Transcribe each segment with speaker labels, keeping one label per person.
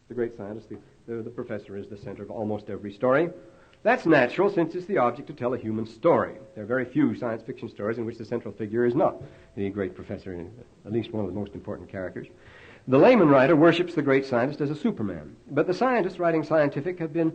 Speaker 1: The great scientist, the professor, is the center of almost every story. That's natural, since it's the object to tell a human story. There are very few science fiction stories in which the central figure is not the great professor, at least one of the most important characters. The layman writer worships the great scientist as a superman, but the scientists writing scientific have been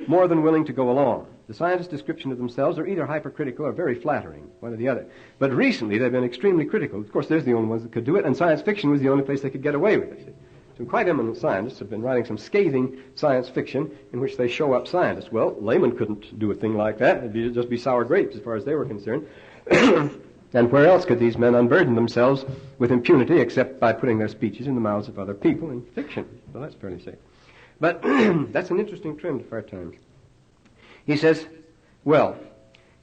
Speaker 1: more than willing to go along. The scientists' description of themselves are either hypercritical or very flattering, one or the other. But recently they've been extremely critical. Of course, they're the only ones that could do it, and science fiction was the only place they could get away with it. Some quite eminent scientists have been writing some scathing science fiction in which they show up scientists. Well, laymen couldn't do a thing like that. It'd just be sour grapes as far as they were concerned. And where else could these men unburden themselves with impunity except by putting their speeches in the mouths of other people in fiction? Well, that's fairly safe. But that's an interesting trend of our times. He says, well,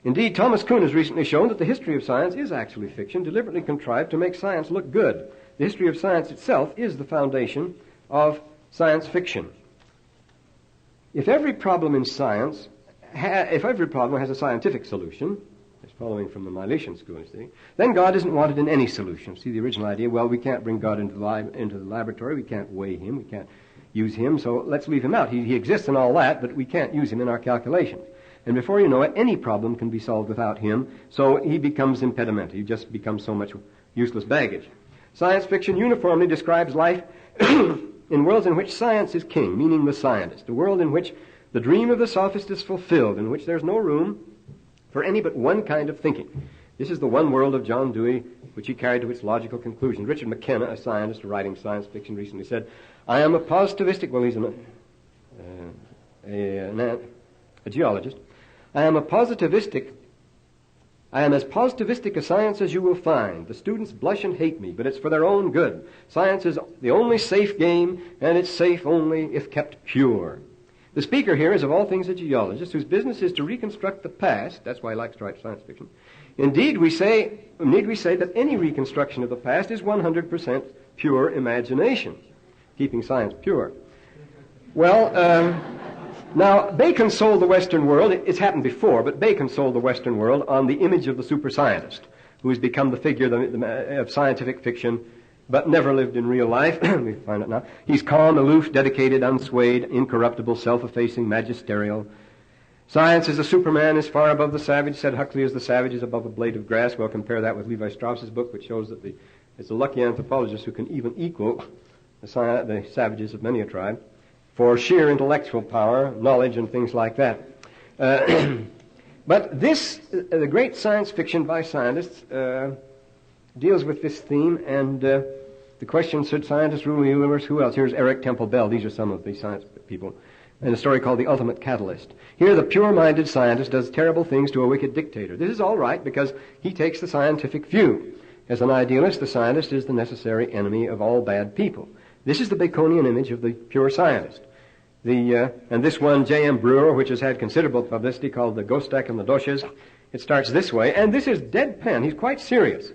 Speaker 1: indeed, Thomas Kuhn has recently shown that the history of science is actually fiction, deliberately contrived to make science look good. The history of science itself is the foundation of science fiction. If every problem in science, if every problem has a scientific solution, it's following from the Milesian school, you see, then God isn't wanted in any solution. See the original idea? Well, we can't bring God into the laboratory, we can't weigh him, we can't use him, so let's leave him out. He exists and all that, but we can't use him in our calculations. And before you know it, any problem can be solved without him, so he becomes impediment. He just becomes so much useless baggage. Science fiction uniformly describes life in worlds in which science is king, meaning the scientist, a world in which the dream of the sophist is fulfilled, in which there's no room for any but one kind of thinking. This is the one world of John Dewey, which he carried to its logical conclusion. Richard McKenna, a scientist writing science fiction, recently said, I am a positivistic, well, he's a geologist. I am as positivistic a science as you will find. The students blush and hate me, but it's for their own good. Science is the only safe game, and it's safe only if kept pure. The speaker here is, of all things, a geologist whose business is to reconstruct the past. That's why he likes to write science fiction. Indeed, need we say that any reconstruction of the past is 100% pure imagination, keeping science pure. Well, now, Bacon sold the Western world. It's happened before, but Bacon sold the Western world on the image of the super scientist, who has become the figure of scientific fiction, but never lived in real life. We find it now. He's calm, aloof, dedicated, unswayed, incorruptible, self-effacing, magisterial. Science is a superman, is far above the savage, said Huxley, as the savage is above a blade of grass. Well, compare that with Levi Strauss's book, which shows that it's a lucky anthropologist who can even equal the savages of many a tribe for sheer intellectual power, knowledge, and things like that. But this, the great science fiction by scientists, deals with this theme, and the question, should scientists rule the universe? Who else? Here's Eric Temple Bell. These are some of the science people. In a story called The Ultimate Catalyst. Here, the pure-minded scientist does terrible things to a wicked dictator. This is all right because he takes the scientific view. As an idealist, the scientist is the necessary enemy of all bad people. This is the Baconian image of the pure scientist. And this one, J.M. Brewer, which has had considerable publicity, called The Gostek and the Doshes, it starts this way, and this is deadpan. He's quite serious.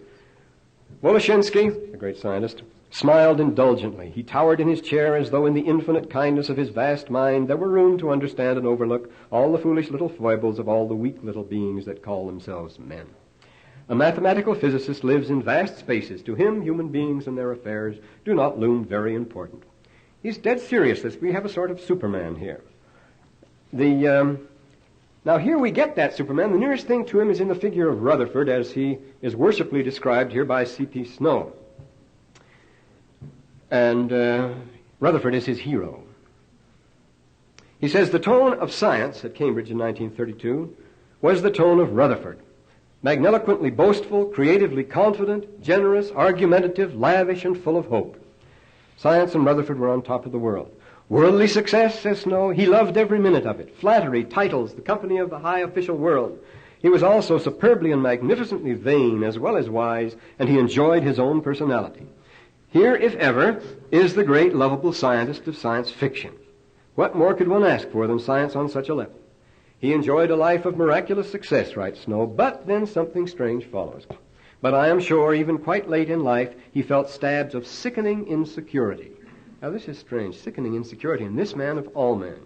Speaker 1: Woloshinsky, the great scientist, smiled indulgently. He towered in his chair as though in the infinite kindness of his vast mind there were room to understand and overlook all the foolish little foibles of all the weak little beings that call themselves men. A mathematical physicist lives in vast spaces. To him, human beings and their affairs do not loom very important. He's dead serious. We have a sort of Superman here. Now here we get that Superman. The nearest thing to him is in the figure of Rutherford, as he is worshipfully described here by C.P. Snow. And Rutherford is his hero. He says, the tone of science at Cambridge in 1932 was the tone of Rutherford. Magniloquently boastful, creatively confident, generous, argumentative, lavish, and full of hope. Science and Rutherford were on top of the world. Worldly success, says Snow, he loved every minute of it. Flattery, titles, the company of the high official world. He was also superbly and magnificently vain as well as wise, and he enjoyed his own personality. Here, if ever, is the great lovable scientist of science fiction. What more could one ask for than science on such a level? He enjoyed a life of miraculous success, writes Snow, but then something strange follows. But I am sure, even quite late in life, he felt stabs of sickening insecurity. Now this is strange, sickening insecurity in this man of all men.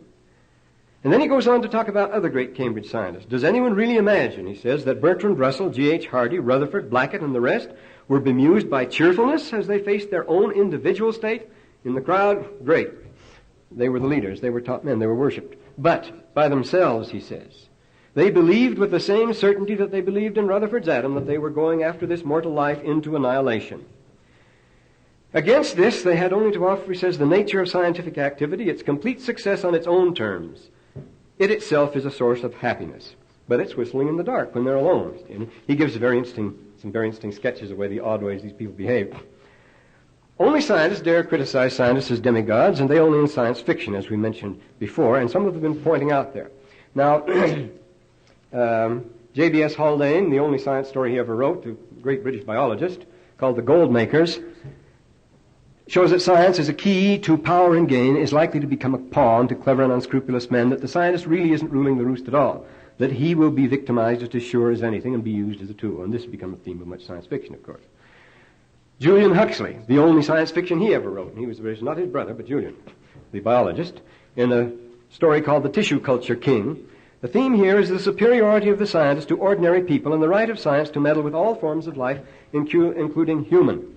Speaker 1: And then he goes on to talk about other great Cambridge scientists. Does anyone really imagine, he says, that Bertrand Russell, G.H. Hardy, Rutherford, Blackett, and the rest were bemused by cheerfulness as they faced their own individual state? In the crowd, great. They were the leaders. They were top men. They were worshipped. But by themselves, he says, they believed with the same certainty that they believed in Rutherford's atom that they were going after this mortal life into annihilation. Against this, they had only to offer, he says, the nature of scientific activity, its complete success on its own terms. It itself is a source of happiness, but it's whistling in the dark when they're alone. And he gives some very interesting sketches of the odd ways these people behave. Only scientists dare criticize scientists as demigods, and they only in science fiction, as we mentioned before, and some of them have been pointing out there. Now, J.B.S. Haldane, the only science story he ever wrote, the great British biologist, called The Gold Makers, shows that science is a key to power and gain, is likely to become a pawn to clever and unscrupulous men, that the scientist really isn't ruling the roost at all, that he will be victimized just as sure as anything and be used as a tool. And this has become a theme of much science fiction, of course. Julian Huxley, the only science fiction he ever wrote, and he was not his brother, but Julian, the biologist, in a story called The Tissue Culture King. The theme here is the superiority of the scientist to ordinary people and the right of science to meddle with all forms of life, including human.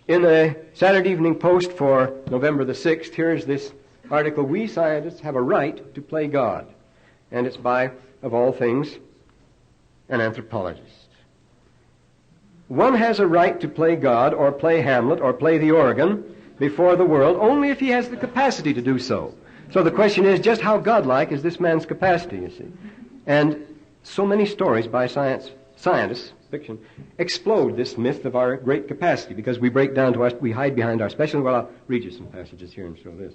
Speaker 1: In a Saturday Evening Post for November the 6th, here's this article, "We scientists have a right to play God." And it's by, of all things, an anthropologist. One has a right to play God or play Hamlet or play the organ before the world only if he has the capacity to do so. So the question is, just how godlike is this man's capacity, you see? And so many stories by scientists, fiction, explode this myth of our great capacity because we break down to us, we hide behind our special. Well, I'll read you some passages here and show this.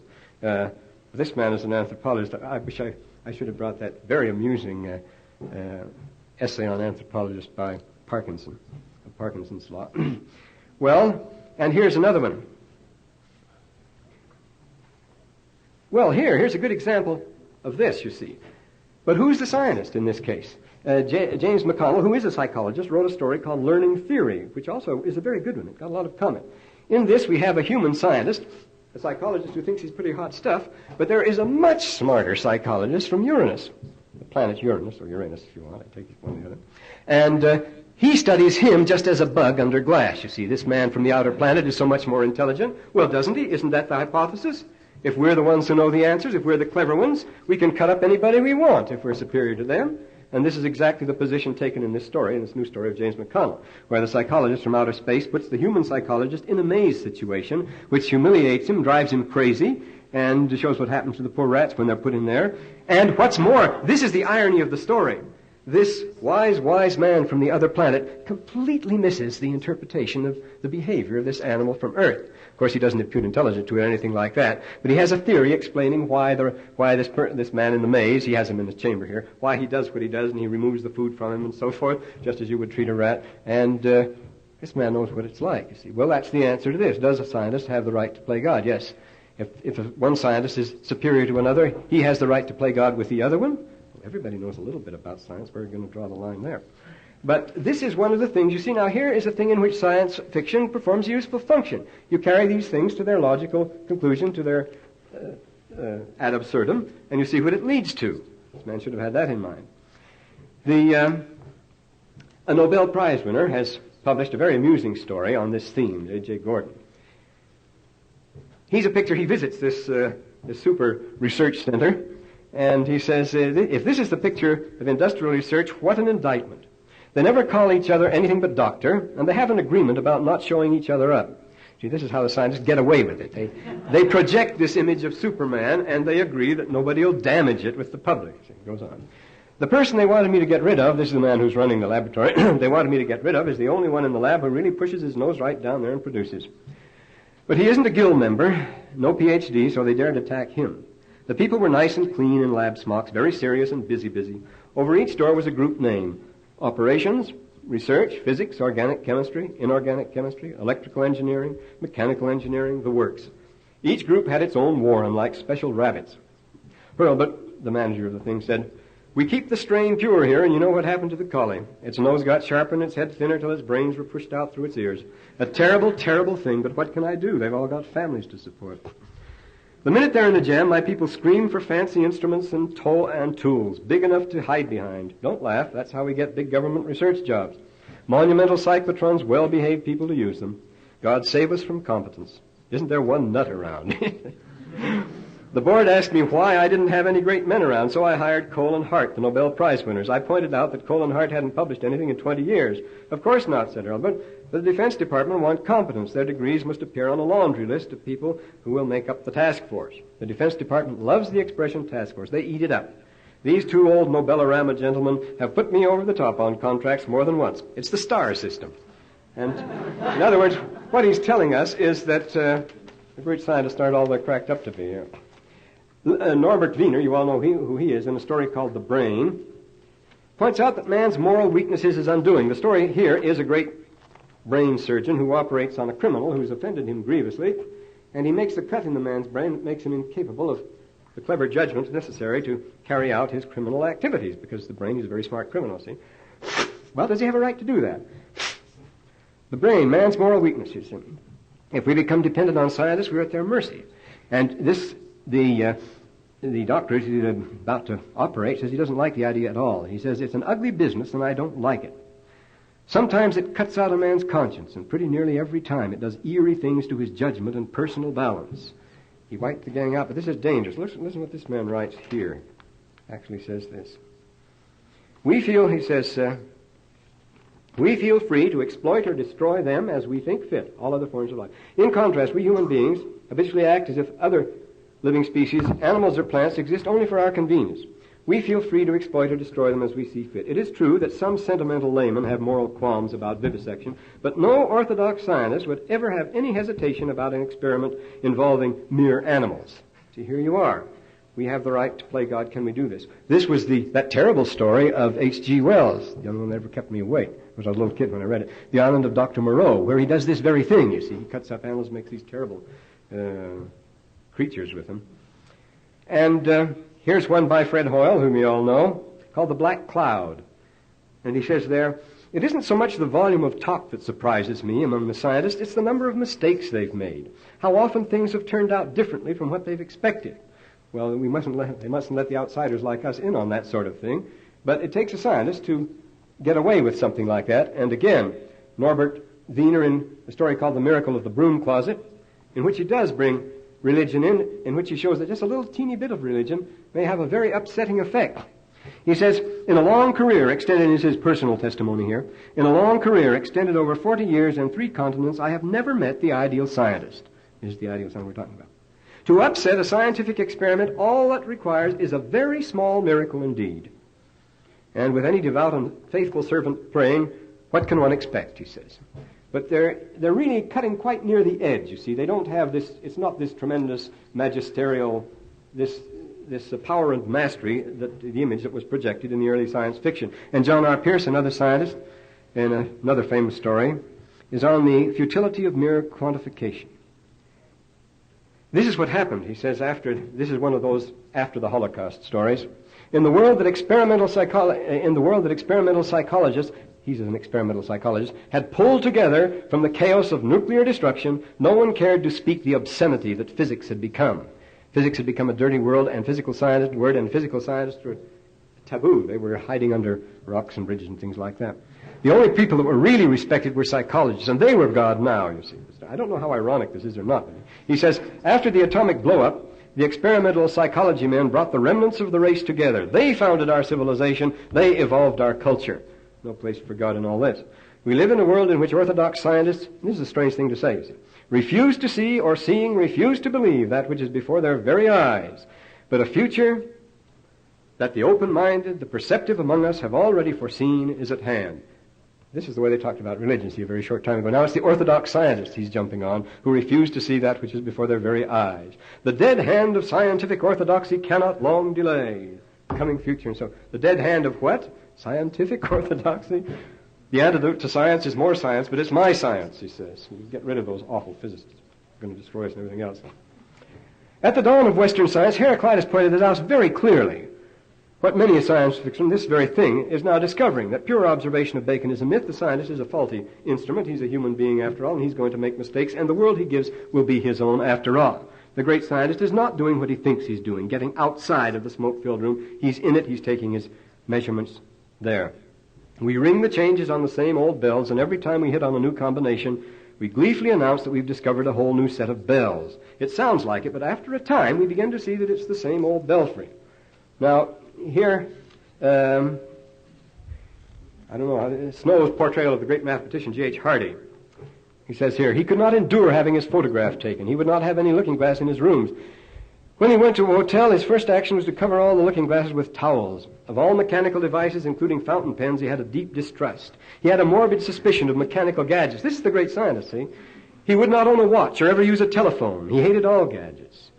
Speaker 1: This man is an anthropologist. I wish I should have brought that very amusing essay on anthropologists by Parkinson, of Parkinson's Law. Well, and here's another one. Well, here's a good example of this, you see. But who's the scientist in this case? James McConnell, who is a psychologist, wrote a story called Learning Theory, which also is a very good one. It got a lot of comment. In this, we have a human scientist, a psychologist who thinks he's pretty hot stuff, but there is a much smarter psychologist from Uranus, the planet Uranus, or Uranus if you want, I take it one or the other. And he studies him just as a bug under glass. You see, this man from the outer planet is so much more intelligent. Well, doesn't he? Isn't that the hypothesis? If we're the ones who know the answers, if we're the clever ones, we can cut up anybody we want if we're superior to them. And this is exactly the position taken in this story, in this new story of James McConnell, where the psychologist from outer space puts the human psychologist in a maze situation, which humiliates him, drives him crazy, and shows what happens to the poor rats when they're put in there. And what's more, this is the irony of the story. This wise man from the other planet completely misses the interpretation of the behavior of this animal from Earth. Of course, he doesn't impute intelligence to it or anything like that, but he has a theory explaining why this man in the maze, he has him in his chamber here, why he does what he does, and he removes the food from him and so forth, just as you would treat a rat. And this man knows what it's like, you see. Well, that's the answer to this. Does a scientist have the right to play God? Yes. If one scientist is superior to another, he has the right to play God with the other one. Well, everybody knows a little bit about science. We're going to draw the line there. But this is one of the things, you see, now here is a thing in which science fiction performs a useful function. You carry these things to their logical conclusion, to their ad absurdum, and you see what it leads to. This man should have had that in mind. A Nobel Prize winner has published a very amusing story on this theme, A.J. Gordon. He visits this super research center, and he says, if this is the picture of industrial research, what an indictment. They never call each other anything but doctor, and they have an agreement about not showing each other up. See, this is how the scientists get away with it. They project this image of Superman, and they agree that nobody will damage it with the public. See, it goes on. The person they wanted me to get rid of, this is the man who's running the laboratory, they wanted me to get rid of, is the only one in the lab who really pushes his nose right down there and produces. But he isn't a guild member, no PhD, so they dared attack him. The people were nice and clean in lab smocks, very serious and busy. Over each door was a group name. Operations, research, physics, organic chemistry, inorganic chemistry, electrical engineering, mechanical engineering, the works. Each group had its own warren, like special rabbits. Well, but the manager of the thing said, we keep the strain pure here, and you know what happened to the collie. Its nose got sharper and its head thinner till its brains were pushed out through its ears. A terrible, terrible thing, but what can I do? They've all got families to support. The minute they're in the jam, my people scream for fancy instruments and tools, big enough to hide behind. Don't laugh, that's how we get big government research jobs. Monumental cyclotrons, well-behaved people to use them. God save us from competence. Isn't there one nut around? The board asked me why I didn't have any great men around, so I hired Cole and Hart, the Nobel Prize winners. I pointed out that Cole and Hart hadn't published anything in 20 years. Of course not, said Earl, but the Defense Department want competence. Their degrees must appear on a laundry list of people who will make up the task force. The Defense Department loves the expression task force. They eat it up. These two old Nobelorama gentlemen have put me over the top on contracts more than once. It's the star system. And in other words, what he's telling us is that the great scientists aren't all they're cracked up to be. Norbert Wiener, you all know who he is, in a story called The Brain, points out that man's moral weakness is his undoing. The story here is a great brain surgeon who operates on a criminal who's offended him grievously, and he makes a cut in the man's brain that makes him incapable of the clever judgments necessary to carry out his criminal activities, because the brain is a very smart criminal, see? Well, does he have a right to do that? The brain, man's moral weakness, you see. If we become dependent on scientists, we're at their mercy. And the doctor who's about to operate says he doesn't like the idea at all. He says, it's an ugly business and I don't like it. Sometimes it cuts out a man's conscience, and pretty nearly every time it does eerie things to his judgment and personal balance. He wiped the gang out, but this is dangerous. Listen what this man writes here. Actually says this. We feel, he says, we feel free to exploit or destroy them as we think fit, all other forms of life. In contrast, we human beings habitually act as if other living species, animals or plants, exist only for our convenience. We feel free to exploit or destroy them as we see fit. It is true that some sentimental laymen have moral qualms about vivisection, but no orthodox scientist would ever have any hesitation about an experiment involving mere animals. See, here you are. We have the right to play God. Can we do this? This was that terrible story of H.G. Wells. The only one that ever kept me awake. I was a little kid when I read it. The Island of Dr. Moreau, where he does this very thing, you see. He cuts up animals, makes these terrible creatures with them. And here's one by Fred Hoyle, whom you all know, called The Black Cloud. And he says there, it isn't so much the volume of talk that surprises me among the scientists, it's the number of mistakes they've made. How often things have turned out differently from what they've expected. Well, they mustn't let the outsiders like us in on that sort of thing. But it takes a scientist to get away with something like that. And again, Norbert Wiener in a story called The Miracle of the Broom Closet, in which he does bring religion in which he shows that just a little teeny bit of religion may have a very upsetting effect. He says, in a long career, extended is his personal testimony here, in a long career extended over 40 years and 3 continents, I have never met the ideal scientist. This is the ideal scientist we're talking about. To upset a scientific experiment, all that requires is a very small miracle indeed. And with any devout and faithful servant praying, what can one expect, he says. But they're really cutting quite near the edge, you see. They don't have this, it's not this tremendous magisterial, this power and mastery, that the image that was projected in the early science fiction. And John R. Pierce, another scientist, in another famous story, is on the futility of mere quantification. This is what happened, he says, this is one of those after the Holocaust stories. In the world that experimental psychologists, he's an experimental psychologist, had pulled together from the chaos of nuclear destruction, no one cared to speak the obscenity that physics had become. Physics had become a dirty word, and physical scientists were taboo. They were hiding under rocks and bridges and things like that. The only people that were really respected were psychologists, and they were God now, you see. I don't know how ironic this is or not. He says, after the atomic blow-up, the experimental psychology men brought the remnants of the race together. They founded our civilization. They evolved our culture. No place for God in all this. We live in a world in which orthodox scientists, and this is a strange thing to say, refuse to see, or seeing refuse to believe that which is before their very eyes. But a future that the open-minded, the perceptive among us have already foreseen is at hand. This is the way they talked about religion, see, a very short time ago. Now it's the orthodox scientists he's jumping on, who refuse to see that which is before their very eyes. The dead hand of scientific orthodoxy cannot long delay. Coming future. And so, the dead hand of what? Scientific orthodoxy? The antidote to science is more science, but it's my science, he says. You get rid of those awful physicists. They're going to destroy us and everything else. At the dawn of Western science, Heraclitus pointed it out very clearly. What many a science fiction, this very thing, is now discovering, that pure observation of Bacon is a myth. The scientist is a faulty instrument. He's a human being after all, and he's going to make mistakes, and the world he gives will be his own after all. The great scientist is not doing what he thinks he's doing, getting outside of the smoke-filled room. He's in it. He's taking his measurements there. We ring the changes on the same old bells, and every time we hit on a new combination, we gleefully announce that we've discovered a whole new set of bells. It sounds like it, but after a time we begin to see that it's the same old belfry. Now, here, I don't know, Snow's portrayal of the great mathematician G.H. Hardy. He says here, he could not endure having his photograph taken. He would not have any looking glass in his rooms. When he went to a hotel, his first action was to cover all the looking glasses with towels. Of all mechanical devices, including fountain pens, he had a deep distrust. He had a morbid suspicion of mechanical gadgets. This is the great scientist, see? He would not own a watch or ever use a telephone. He hated all gadgets.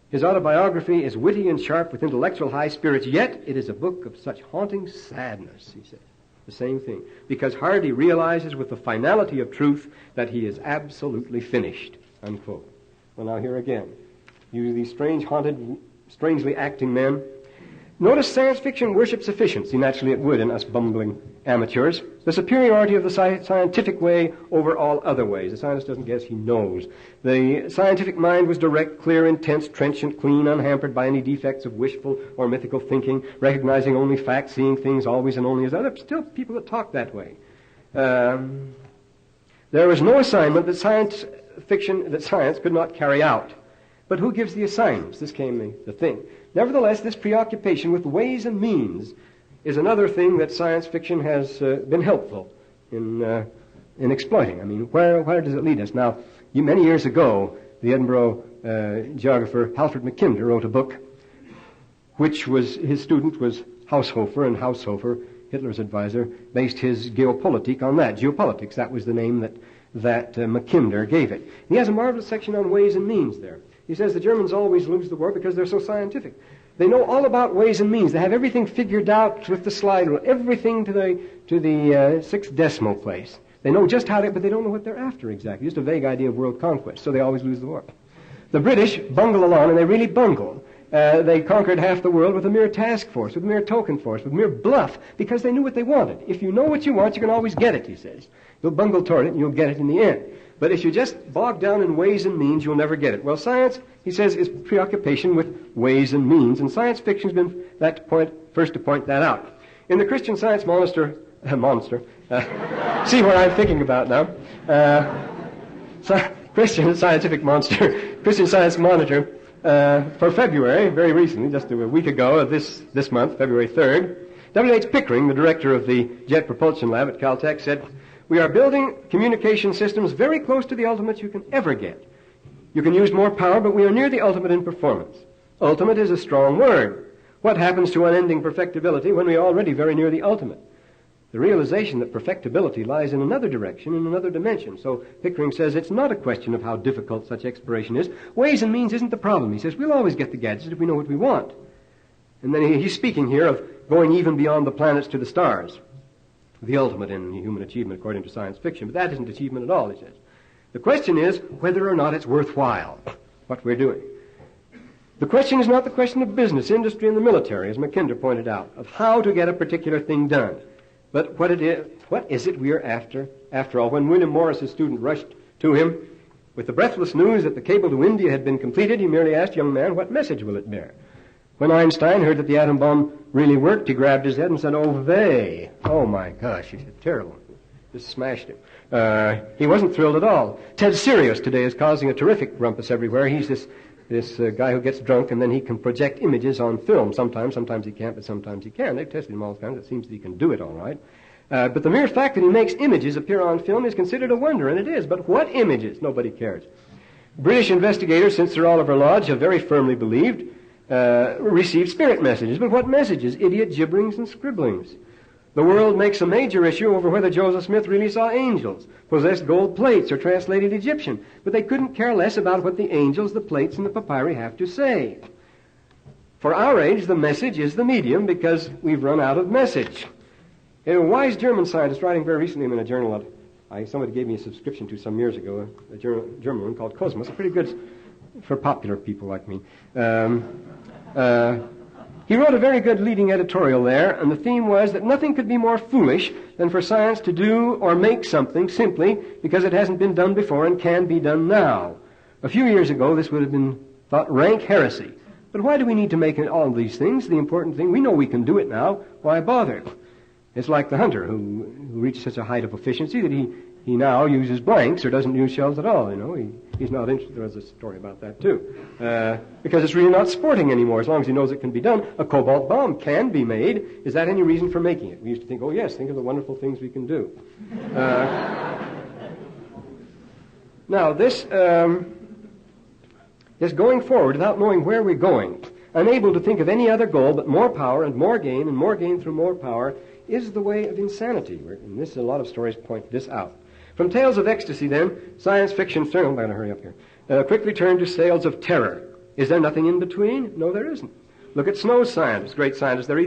Speaker 1: His autobiography is witty and sharp with intellectual high spirits, yet it is a book of such haunting sadness, he says. The same thing. Because Hardy realizes with the finality of truth that he is absolutely finished, unquote. Well, now here again. You these strange, haunted, strangely acting men. Notice science fiction worships efficiency. Naturally it would in us bumbling amateurs. The superiority of the scientific way over all other ways. The scientist doesn't guess, he knows. The scientific mind was direct, clear, intense, trenchant, clean, unhampered by any defects of wishful or mythical thinking, recognizing only facts, seeing things always and only as other. Still people that talk that way. There was no assignment that science could not carry out. But who gives the assignments? This came the thing. Nevertheless, this preoccupation with ways and means is another thing that science fiction has been helpful in exploiting. I mean, where does it lead us? Now, many years ago, the Edinburgh geographer Alfred Mackinder wrote a book, which was, his student was Haushofer, and Haushofer, Hitler's advisor, based his geopolitik on that. Geopolitics, that was the name that Mackinder gave it. And he has a marvelous section on ways and means there. He says the Germans always lose the war because they're so scientific. They know all about ways and means. They have everything figured out with the slide rule, everything to the sixth decimal place. They know just how to, but they don't know what they're after exactly. Just a vague idea of world conquest, so they always lose the war. The British bungle along, and they really bungle. They conquered half the world with a mere task force, with a mere token force, with mere bluff, because they knew what they wanted. If you know what you want, you can always get it, he says. You'll bungle toward it, and you'll get it in the end. But if you just bog down in ways and means, you'll never get it. Well, science, he says, is preoccupation with ways and means, and science fiction's been first to point that out. In the Christian Science see what I'm thinking about now. Christian Scientific Monster, Christian Science Monitor, for February, very recently, just a week ago of this month, February 3rd, W.H. Pickering, the director of the Jet Propulsion Lab at Caltech, said, "We are building communication systems very close to the ultimate you can ever get. You can use more power, but we are near the ultimate in performance." Ultimate is a strong word. What happens to unending perfectibility when we are already very near the ultimate? The realization that perfectibility lies in another direction, in another dimension. So Pickering says it's not a question of how difficult such exploration is. Ways and means isn't the problem. He says we'll always get the gadgets if we know what we want. And then he's speaking here of going even beyond the planets to the stars. The ultimate in human achievement according to science fiction. But that isn't achievement at all, he says. The question is whether or not it's worthwhile, what we're doing. The question is not the question of business, industry, and the military, as Mackinder pointed out, of how to get a particular thing done. But what is it we are after all? When William Morris's student rushed to him with the breathless news that the cable to India had been completed, he merely asked, "Young man, what message will it bear?" When Einstein heard that the atom bomb really worked, he grabbed his head and said, "Oh my gosh," he said, "terrible." Just smashed him. He wasn't thrilled at all. Ted Sirius today is causing a terrific rumpus everywhere. He's this guy who gets drunk and then he can project images on film. Sometimes he can't, but sometimes he can. They've tested him all kinds. It seems that he can do it all right. But the mere fact that he makes images appear on film is considered a wonder, and it is. But what images? Nobody cares. British investigators, since Sir Oliver Lodge, have very firmly believed received spirit messages. But what messages? Idiot gibberings and scribblings. The world makes a major issue over whether Joseph Smith really saw angels, possessed gold plates, or translated Egyptian. But they couldn't care less about what the angels, the plates, and the papyri have to say. For our age, the message is the medium because we've run out of message. A wise German scientist writing very recently in a journal that somebody gave me a subscription to some years ago, a German one called Cosmos, pretty good for popular people like me. He wrote a very good leading editorial there, and the theme was that nothing could be more foolish than for science to do or make something simply because it hasn't been done before and can be done now. A few years ago, this would have been thought rank heresy. But why do we need to make all these things? The important thing, we know we can do it now. Why bother? It's like the hunter who reached such a height of efficiency that he now uses blanks or doesn't use shells at all. He's not interested. There's a story about that too, because it's really not sporting anymore. As long as he knows it can be done, a cobalt bomb can be made. Is that any reason for making it? We used to think, oh yes, think of the wonderful things we can do. Now this going forward without knowing where we're going, unable to think of any other goal but more power and more gain through more power, is the way of insanity. And a lot of stories point this out. From tales of ecstasy, then, science fiction, I'm going to hurry up here, quickly turned to tales of terror. Is there nothing in between? No, there isn't. Look at Snow's scientists, great scientists. They're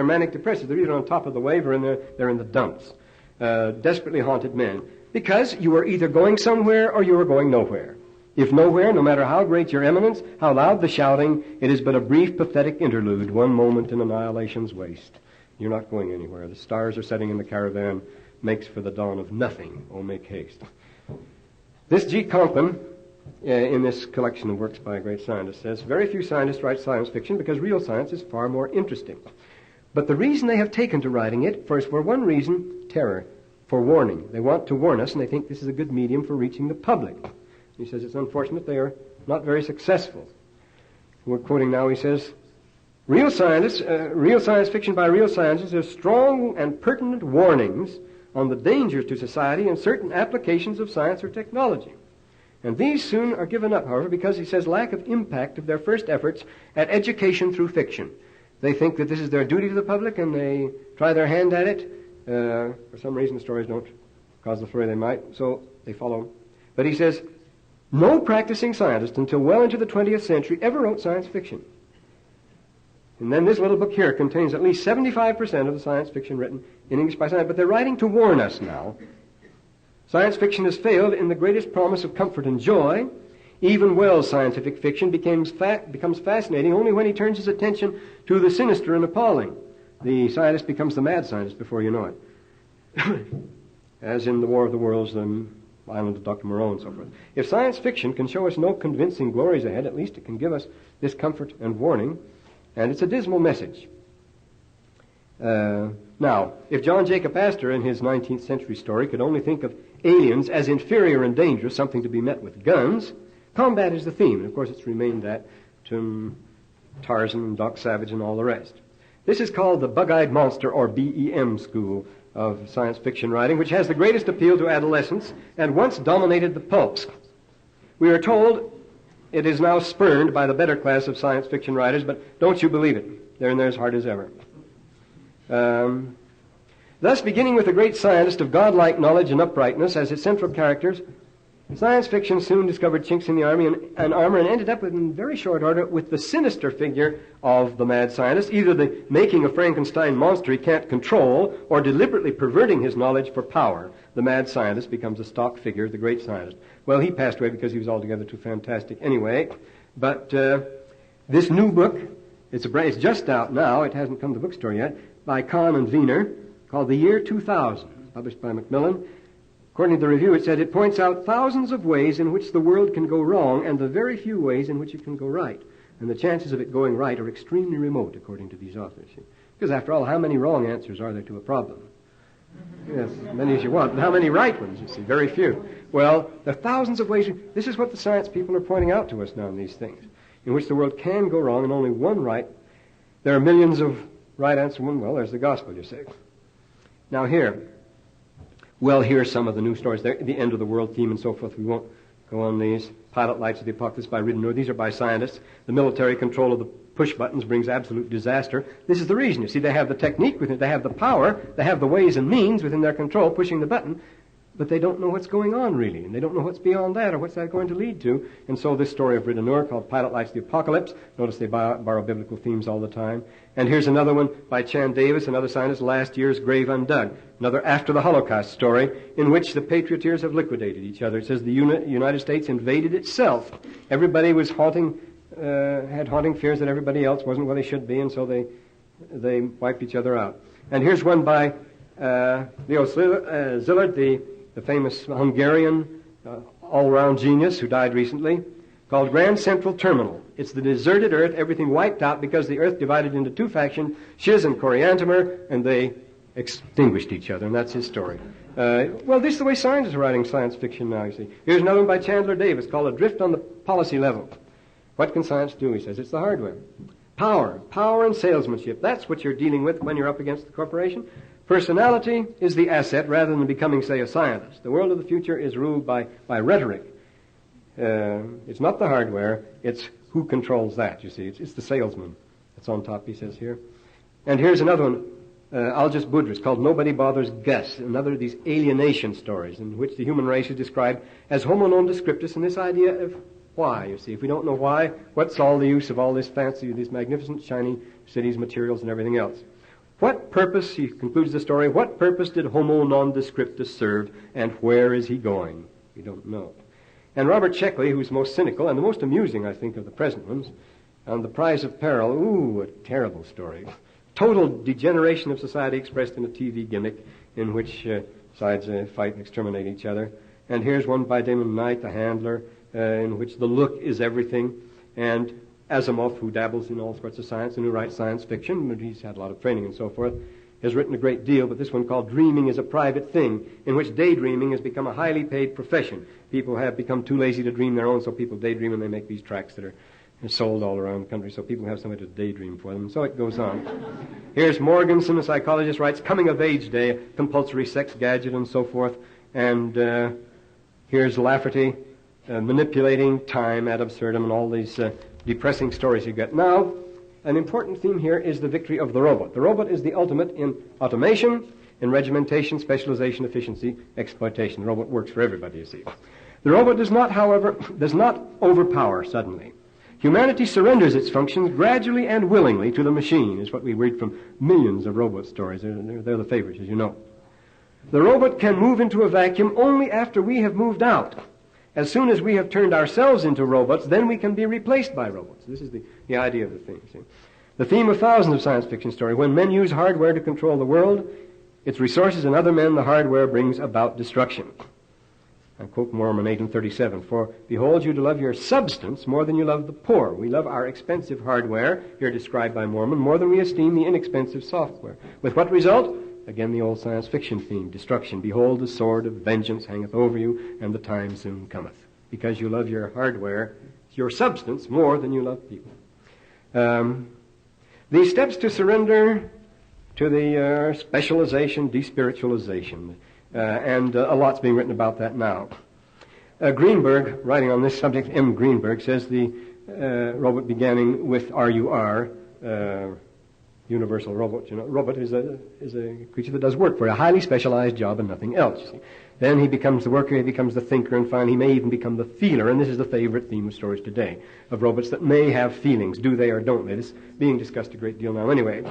Speaker 1: manic depressive. They're either on top of the wave or they're in the dumps. Desperately haunted men. Because you are either going somewhere or you are going nowhere. If nowhere, no matter how great your eminence, how loud the shouting, it is but a brief, pathetic interlude, one moment in annihilation's waste. You're not going anywhere. The stars are setting in the caravan, makes for the dawn of nothing. Oh, make haste. This G. Conklin, in this collection of works by a great scientist, says, very few scientists write science fiction because real science is far more interesting. But the reason they have taken to writing it, first, for one reason, terror, for warning. They want to warn us, and they think this is a good medium for reaching the public. He says it's unfortunate they are not very successful. We're quoting now, he says, real science fiction by real scientists has strong and pertinent warnings on the dangers to society and certain applications of science or technology. And these soon are given up, however, because, he says, lack of impact of their first efforts at education through fiction. They think that this is their duty to the public, and they try their hand at it. For some reason, the stories don't cause the flurry they might, so they follow. But he says, no practicing scientist until well into the 20th century ever wrote science fiction. And then this little book here contains at least 75% of the science fiction written in English by science, but they're writing to warn us now. Science fiction has failed in the greatest promise of comfort and joy. Even Wells' scientific fiction becomes fascinating only when he turns his attention to the sinister and appalling. The scientist becomes the mad scientist before you know it. As in The War of the Worlds, the Island of Dr. Moreau, and so forth. If science fiction can show us no convincing glories ahead, at least it can give us this comfort and warning, and it's a dismal message. Now, if John Jacob Astor in his 19th century story could only think of aliens as inferior and dangerous, something to be met with guns, combat is the theme, and of course it's remained that to Tarzan and Doc Savage and all the rest. This is called the bug-eyed monster, or BEM school of science fiction writing, which has the greatest appeal to adolescents and once dominated the pulps. We are told it is now spurned by the better class of science fiction writers, but don't you believe it. They're in there as hard as ever. Thus, beginning with a great scientist of godlike knowledge and uprightness as its central characters, science fiction soon discovered chinks in the armor and ended up in very short order with the sinister figure of the mad scientist, either the making a Frankenstein monster he can't control or deliberately perverting his knowledge for power. The mad scientist becomes a stock figure of the great scientist. Well, he passed away because he was altogether too fantastic anyway. But this new book, it's just out now, it hasn't come to the bookstore yet, by Kahn and Wiener, called The Year 2000, published by Macmillan. According to the review, it said it points out thousands of ways in which the world can go wrong and the very few ways in which it can go right. And the chances of it going right are extremely remote, according to these authors. Because after all, how many wrong answers are there to a problem? Yes, as many as you want. But how many right ones, you see? Very few. Well, there are thousands of ways. This is what the science people are pointing out to us now in these things, in which the world can go wrong and only one right. There are millions of right answers. Well, there's the gospel, you say. Now here, well, here's some of the new stories. They're the end of the world theme and so forth. We won't go on these. Pilot Lights of the Apocalypse by Ridenour. These are by scientists. The military control of the push buttons brings absolute disaster. This is the reason. You see, they have the technique within it. They have the power. They have the ways and means within their control, pushing the button. But they don't know what's going on, really. And they don't know what's beyond that or what's that going to lead to. And so this story of Ridenour called Pilot Lights of the Apocalypse. Notice they borrow biblical themes all the time. And here's another one by Chan Davis, another scientist, Last Year's Grave Undug. Another after the Holocaust story in which the patrioteers have liquidated each other. It says the United States invaded itself. Everybody was had haunting fears that everybody else wasn't where they should be, and so they wiped each other out. And here's one by Leo Szilard, the famous Hungarian all-round genius who died recently, called Grand Central Terminal. It's the deserted earth, everything wiped out because the earth divided into two factions, Shiz and Coriantumr, and they extinguished each other, and that's his story. Well, this is the way scientists are writing science fiction now, you see. Here's another one by Chandler Davis called Adrift on the Policy Level. What can science do, he says? It's the hardware. Power and salesmanship. That's what you're dealing with when you're up against the corporation. Personality is the asset rather than becoming, say, a scientist. The world of the future is ruled by rhetoric. It's not the hardware, it's who controls that, you see. It's the salesman. That's on top, he says here. And here's another one, Algis Budrys, called Nobody Bothers Gus, another of these alienation stories in which the human race is described as homo non descriptus, and this idea of why, you see. If we don't know why, what's all the use of all this fancy, these magnificent, shiny cities, materials, and everything else? What purpose, he concludes the story, what purpose did homo non descriptus serve, and where is he going? We don't know. And Robert Sheckley, who's most cynical and the most amusing, I think, of the present ones, on The Prize of Peril, ooh, a terrible story. Total degeneration of society expressed in a TV gimmick in which sides fight and exterminate each other. And here's one by Damon Knight, The Handler, in which the look is everything. And Asimov, who dabbles in all sorts of science and who writes science fiction, but he's had a lot of training and so forth, has written a great deal, but this one called Dreaming is a Private Thing, in which daydreaming has become a highly paid profession. People have become too lazy to dream their own, so people daydream, and they make these tracts that are sold all around the country, so people have somebody to daydream for them. So it goes on. Here's Morganson, a psychologist, writes Coming of Age Day, compulsory sex gadget, and so forth. And here's Lafferty, manipulating time ad absurdum, and all these depressing stories you get. Now, an important theme here is the victory of the robot. The robot is the ultimate in automation, in regimentation, specialization, efficiency, exploitation. The robot works for everybody, you see. The robot does not, however, overpower suddenly. Humanity surrenders its functions gradually and willingly to the machine, is what we read from millions of robot stories. They're the favorites, as you know. The robot can move into a vacuum only after we have moved out. As soon as we have turned ourselves into robots, then we can be replaced by robots. This is the idea of the thing. See? The theme of thousands of science fiction stories. When men use hardware to control the world, its resources, and other men, the hardware brings about destruction. I quote Mormon 8 and 37. For behold, you do love your substance more than you love the poor. We love our expensive hardware, here described by Mormon, more than we esteem the inexpensive software. With what result? Again, the old science fiction theme, destruction. Behold, the sword of vengeance hangeth over you, and the time soon cometh. Because you love your hardware, your substance, more than you love people. These steps to surrender to the specialization, despiritualization, and a lot's being written about that now. Greenberg, writing on this subject, M. Greenberg, says the robot beginning with RUR, universal robot. You know, robot is a creature that does work for a highly specialized job and nothing else. You see. Then he becomes the worker, he becomes the thinker, and finally he may even become the feeler. And this is the favorite theme of stories today, of robots that may have feelings. Do they or don't they? This is being discussed a great deal now anyway.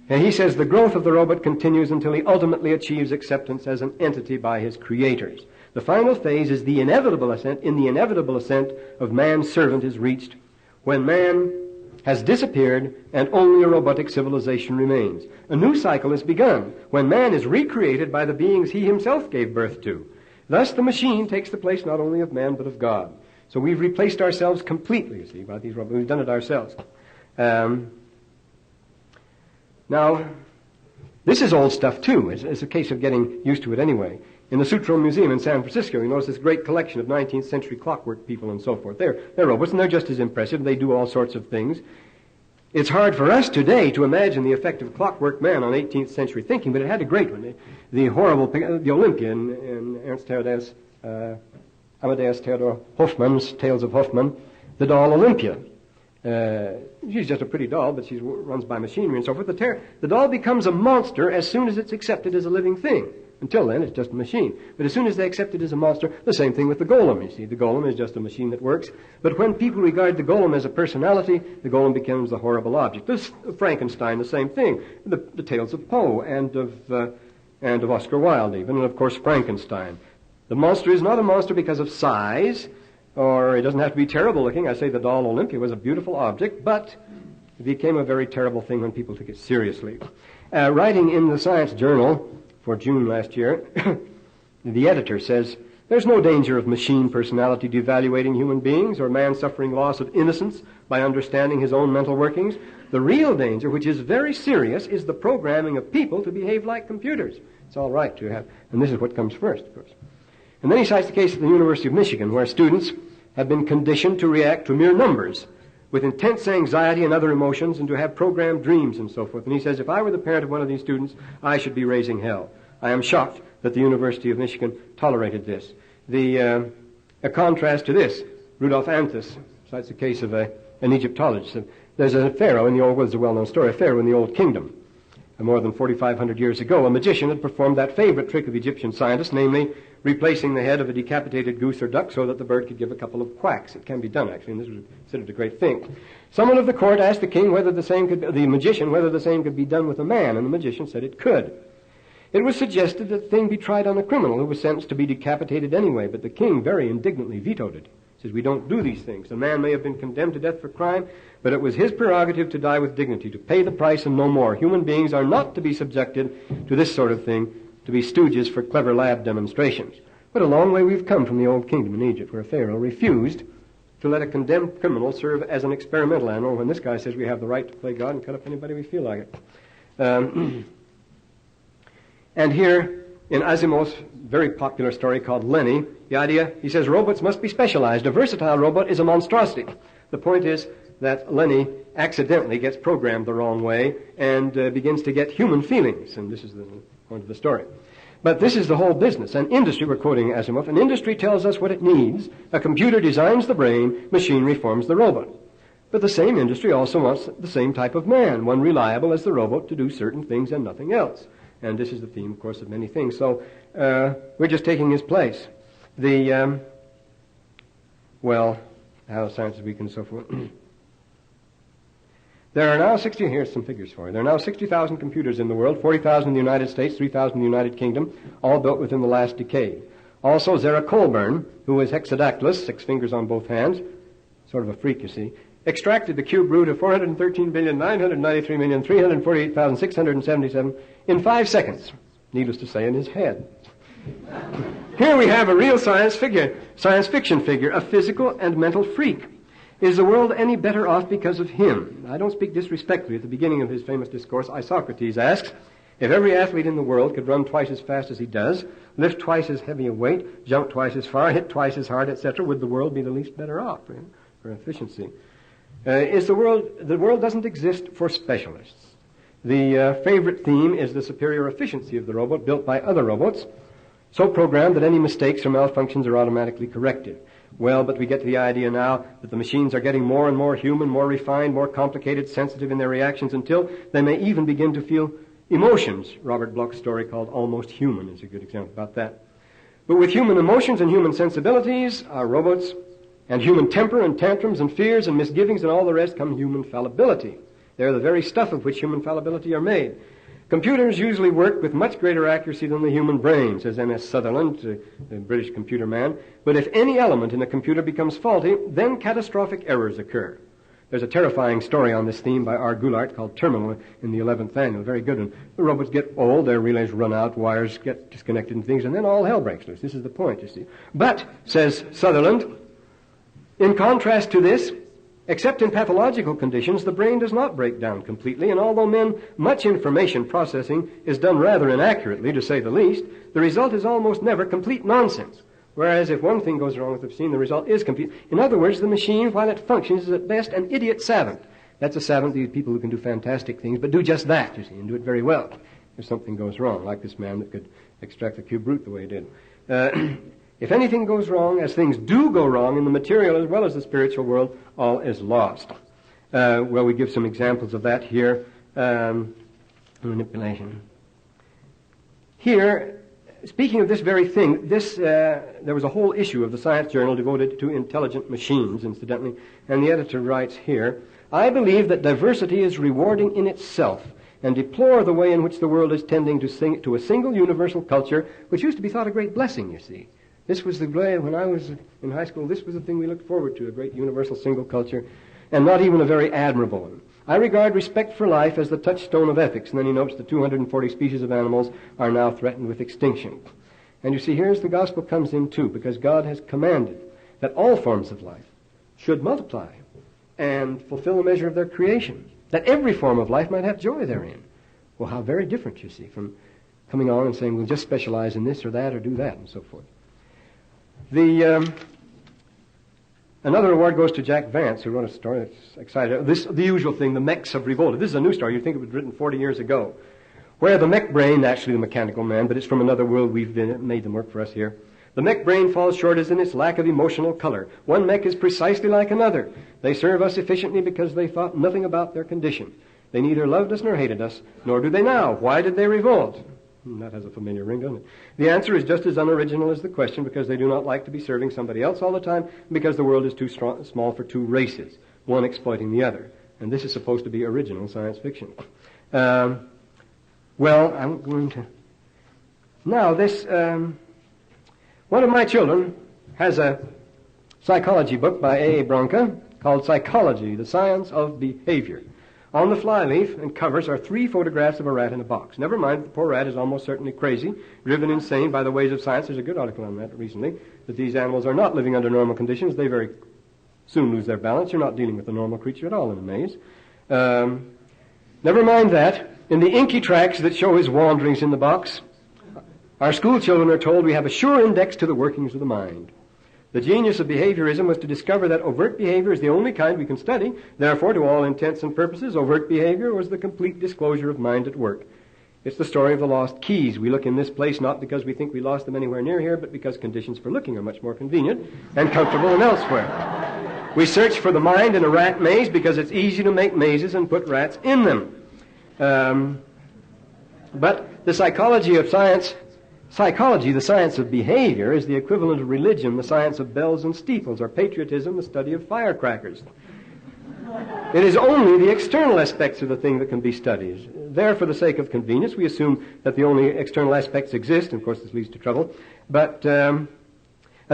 Speaker 1: And he says the growth of the robot continues until he ultimately achieves acceptance as an entity by his creators. The final phase is the inevitable ascent. In the inevitable ascent of man's servant is reached when man has disappeared and only a robotic civilization remains. A new cycle is begun when man is recreated by the beings he himself gave birth to. Thus the machine takes the place not only of man but of God. So we've replaced ourselves completely, you see, by these robots. We've done it ourselves. Now, this is old stuff too. It's a case of getting used to it anyway. In the Sutro Museum in San Francisco, you notice this great collection of 19th century clockwork people and so forth. They're robots, and they're just as impressive. They do all sorts of things. It's hard for us today to imagine the effect of clockwork man on 18th century thinking, but it had a great one. The horrible, the Olympia in Ernst Amadeus Theodor Hoffmann's Tales of Hoffmann, the doll Olympia. She's just a pretty doll, but she runs by machinery and so forth. The doll becomes a monster as soon as it's accepted as a living thing. Until then, it's just a machine. But as soon as they accept it as a monster, the same thing with the golem, you see. The golem is just a machine that works. But when people regard the golem as a personality, the golem becomes a horrible object. This Frankenstein, the same thing. The tales of Poe and of Oscar Wilde even, and of course Frankenstein. The monster is not a monster because of size, or it doesn't have to be terrible looking. I say the doll Olympia was a beautiful object, but it became a very terrible thing when people took it seriously. Writing in the Science Journal for June last year, the editor says, There's no danger of machine personality devaluating human beings or man suffering loss of innocence by understanding his own mental workings. The real danger, which is very serious, is the programming of people to behave like computers. It's all right to have, and this is what comes first, of course. And then he cites the case at the University of Michigan, where students have been conditioned to react to mere numbers with intense anxiety and other emotions, and to have programmed dreams and so forth. And he says, if I were the parent of one of these students, I should be raising hell. I am shocked that the University of Michigan tolerated this. A contrast to this, Rudolf Anthus cites the case of an Egyptologist. There's a pharaoh in the old, well, it's a well-known story, a pharaoh in the Old Kingdom. More than 4,500 years ago, a magician had performed that favorite trick of Egyptian scientists, namely replacing the head of a decapitated goose or duck so that the bird could give a couple of quacks. It can be done, actually, and this was considered a great thing. Someone of the court asked the king whether the magician could be done with a man, and the magician said it could. It was suggested that the thing be tried on a criminal who was sentenced to be decapitated anyway, but the king very indignantly vetoed it. He says, we don't do these things. A man may have been condemned to death for crime, but it was his prerogative to die with dignity, to pay the price and no more. Human beings are not to be subjected to this sort of thing, to be stooges for clever lab demonstrations. But a long way we've come from the Old Kingdom in Egypt, where a pharaoh refused to let a condemned criminal serve as an experimental animal when this guy says we have the right to play God and cut up anybody we feel like it. And here, in Asimov's very popular story called Lenny, the idea, he says, robots must be specialized. A versatile robot is a monstrosity. The point is that Lenny accidentally gets programmed the wrong way and begins to get human feelings. And this is the point of the story. But this is the whole business. An industry, we're quoting Asimov, an industry tells us what it needs. A computer designs the brain, machinery forms the robot. But the same industry also wants the same type of man, one reliable as the robot to do certain things and nothing else. And this is the theme, of course, of many things. So we're just taking his place. How science is weak and so forth. There are now here's some figures for you. There are now 60,000 computers in the world, 40,000 in the United States, 3,000 in the United Kingdom, all built within the last decade. Also, Zara Colburn, who was hexadactylus, 6 fingers on both hands, sort of a freak, you see, extracted the cube root of 413,993,348,677 in 5 seconds. Needless to say, in his head. Here we have a real science fiction figure, a physical and mental freak. Is the world any better off because of him? I don't speak disrespectfully. At the beginning of his famous discourse, Isocrates asks, if every athlete in the world could run twice as fast as he does, lift twice as heavy a weight, jump twice as far, hit twice as hard, etc., would the world be the least better off for efficiency? The world doesn't exist for specialists. The favorite theme is the superior efficiency of the robot built by other robots, so programmed that any mistakes or malfunctions are automatically corrected. Well, but we get to the idea now that the machines are getting more and more human, more refined, more complicated, sensitive in their reactions until they may even begin to feel emotions. Robert Bloch's story called Almost Human is a good example about that. But with human emotions and human sensibilities, our robots, and human temper and tantrums and fears and misgivings and all the rest come human fallibility. They're the very stuff of which human fallibility are made. Computers usually work with much greater accuracy than the human brain, says M.S. Sutherland, the British computer man. But if any element in a computer becomes faulty, then catastrophic errors occur. There's a terrifying story on this theme by R. Goulart called Terminal in the 11th Annual. Very good one. The robots get old, their relays run out, wires get disconnected and things, and then all hell breaks loose. This is the point, you see. But, says Sutherland, in contrast to this, except in pathological conditions, the brain does not break down completely, and although much information processing is done rather inaccurately, to say the least, the result is almost never complete nonsense. Whereas if one thing goes wrong with the machine, the result is complete. In other words, the machine, while it functions, is at best an idiot savant. That's a savant, these people who can do fantastic things, but do just that, you see, and do it very well. If something goes wrong, like this man that could extract the cube root the way he did. If anything goes wrong, as things do go wrong in the material as well as the spiritual world, all is lost. We give some examples of that here. Manipulation. Here, speaking of this very thing, there was a whole issue of the Science Journal devoted to intelligent machines, incidentally, and the editor writes here, I believe that diversity is rewarding in itself, and deplore the way in which the world is tending to a single universal culture, which used to be thought a great blessing, you see. This was the way, when I was in high school, this was the thing we looked forward to, a great universal single culture, and not even a very admirable one. I regard respect for life as the touchstone of ethics, and then he notes the 240 species of animals are now threatened with extinction. And you see, here's the gospel comes in too, because God has commanded that all forms of life should multiply and fulfill the measure of their creation, that every form of life might have joy therein. Well, how very different, you see, from coming on and saying, we'll just specialize in this or that or do that and so forth. Another award goes to Jack Vance, who wrote a story that's exciting. The usual thing, the mechs have revolted. This is a new story. You'd think it was written 40 years ago. Where the mech brain, actually the mechanical man, but it's from another world, we've made them work for us here. The mech brain falls short as in its lack of emotional color. One mech is precisely like another. They serve us efficiently because they thought nothing about their condition. They neither loved us nor hated us, nor do they now. Why did they revolt? That has a familiar ring, doesn't it? The answer is just as unoriginal as the question, because they do not like to be serving somebody else all the time, because the world is too small for two races, one exploiting the other. And this is supposed to be original science fiction. Well, I'm going to... Now, this... one of my children has a psychology book by A.A. Bronca called Psychology, the Science of Behavior. On the flyleaf and covers are 3 photographs of a rat in a box. Never mind, the poor rat is almost certainly crazy, driven insane by the ways of science. There's a good article on that recently, that these animals are not living under normal conditions. They very soon lose their balance. You're not dealing with a normal creature at all in a maze. Never mind that. In the inky tracks that show his wanderings in the box, our school children are told we have a sure index to the workings of the mind. The genius of behaviorism was to discover that overt behavior is the only kind we can study. Therefore, to all intents and purposes, overt behavior was the complete disclosure of mind at work. It's the story of the lost keys. We look in this place not because we think we lost them anywhere near here, but because conditions for looking are much more convenient and comfortable than elsewhere. We search for the mind in a rat maze because it's easy to make mazes and put rats in them. But the psychology of science... Psychology, the science of behavior, is the equivalent of religion, the science of bells and steeples, or patriotism, the study of firecrackers. It is only the external aspects of the thing that can be studied. There, for the sake of convenience, we assume that the only external aspects exist, and of course this leads to trouble. But a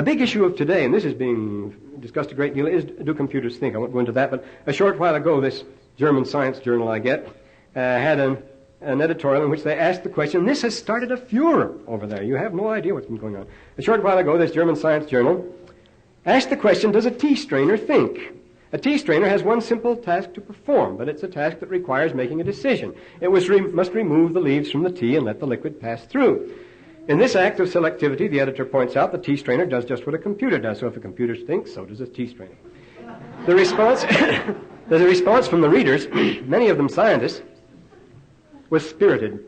Speaker 1: big issue of today, and this is being discussed a great deal, is do computers think? I won't go into that, but a short while ago, this German science journal I get had an editorial in which they asked the question, and this has started a furor over there. You have no idea what's been going on. A short while ago, this German science journal asked the question, does a tea strainer think? A tea strainer has one simple task to perform, but it's a task that requires making a decision. It must remove the leaves from the tea and let the liquid pass through. In this act of selectivity, the editor points out, the tea strainer does just what a computer does. So if a computer thinks, so does a tea strainer. The response, there's a response from the readers, many of them scientists, was spirited.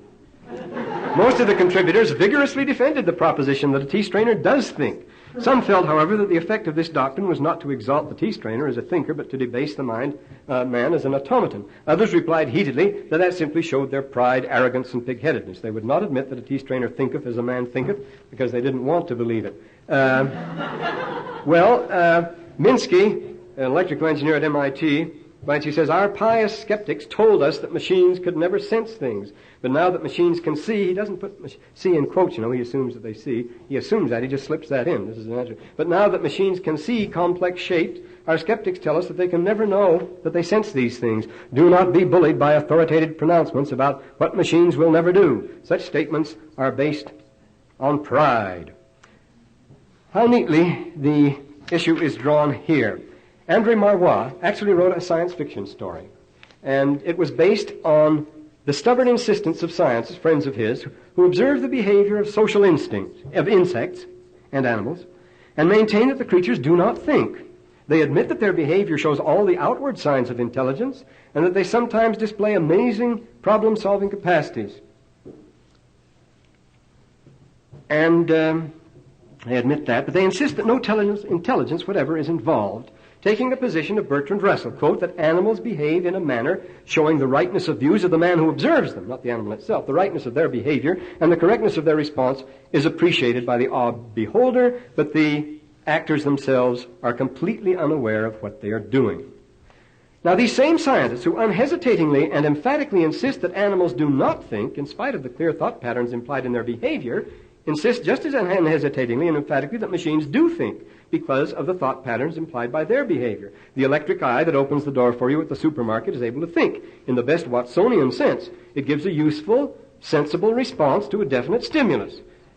Speaker 1: Most of the contributors vigorously defended the proposition that a tea strainer does think. Some felt, however, that the effect of this doctrine was not to exalt the tea strainer as a thinker, but to debase the man as an automaton. Others replied heatedly that simply showed their pride, arrogance, and pig-headedness. They would not admit that a tea strainer thinketh as a man thinketh, because they didn't want to believe it. Minsky, an electrical engineer at MIT, he says, our pious skeptics told us that machines could never sense things. But now that machines can see, he doesn't put see in quotes, he assumes that they see. He assumes that, he just slips that in. This is an answer. But now that machines can see complex shapes, our skeptics tell us that they can never know that they sense these things. Do not be bullied by authoritative pronouncements about what machines will never do. Such statements are based on pride. How neatly the issue is drawn here. André Marrois actually wrote a science fiction story, and it was based on the stubborn insistence of scientists, friends of his, who observed the behavior of social instinct, of insects and animals, and maintain that the creatures do not think. They admit that their behavior shows all the outward signs of intelligence, and that they sometimes display amazing problem-solving capacities. And they admit that, but they insist that no intelligence whatever is involved, taking the position of Bertrand Russell, quote, that animals behave in a manner showing the rightness of views of the man who observes them, not the animal itself. The rightness of their behavior and the correctness of their response is appreciated by the awed beholder, but the actors themselves are completely unaware of what they are doing. Now, these same scientists who unhesitatingly and emphatically insist that animals do not think, in spite of the clear thought patterns implied in their behavior, insist just as unhesitatingly and emphatically that machines do think, because of the thought patterns implied by their behavior. The electric eye that opens the door for you at the supermarket is able to think. In the best Watsonian sense, it gives a useful, sensible response to a definite stimulus.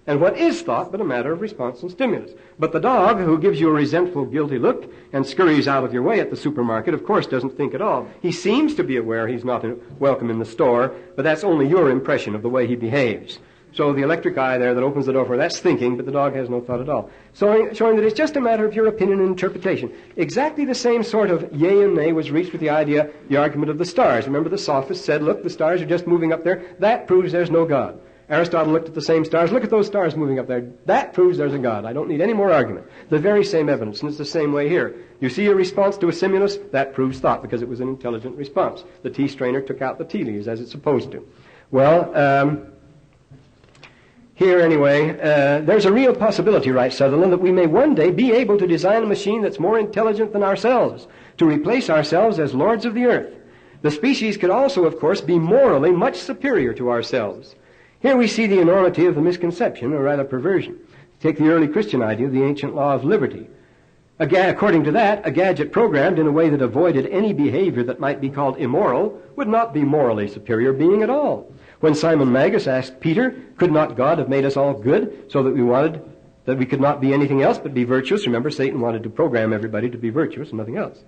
Speaker 1: And what is thought but a matter of response and stimulus? But the dog who gives you a resentful, guilty look and scurries out of your way at the supermarket, of course, doesn't think at all. He seems to be aware he's not welcome in the store, but that's only your impression of the way he behaves. So the electric eye there that opens the door for that's thinking, but the dog has no thought at all. Showing that it's just a matter of your opinion and interpretation. Exactly the same sort of yea and nay was reached with the argument of the stars. Remember the sophist said, look, the stars are just moving up there. That proves there's no God. Aristotle looked at the same stars. Look at those stars moving up there. That proves there's a God. I don't need any more argument. The very same evidence, and it's the same way here. You see a response to a stimulus, that proves thought because it was an intelligent response. The tea strainer took out the tea leaves as it's supposed to. Well, here anyway, there's a real possibility, writes Sutherland, that we may one day be able to design a machine that's more intelligent than ourselves, to replace ourselves as lords of the earth. The species could also, of course, be morally much superior to ourselves. Here we see the enormity of the misconception, or rather perversion. Take the early Christian idea of the ancient law of liberty. According to that, a gadget programmed in a way that avoided any behavior that might be called immoral would not be morally superior being at all. When Simon Magus asked Peter, could not God have made us all good so that we could not be anything else but be virtuous? Remember, Satan wanted to program everybody to be virtuous and nothing else.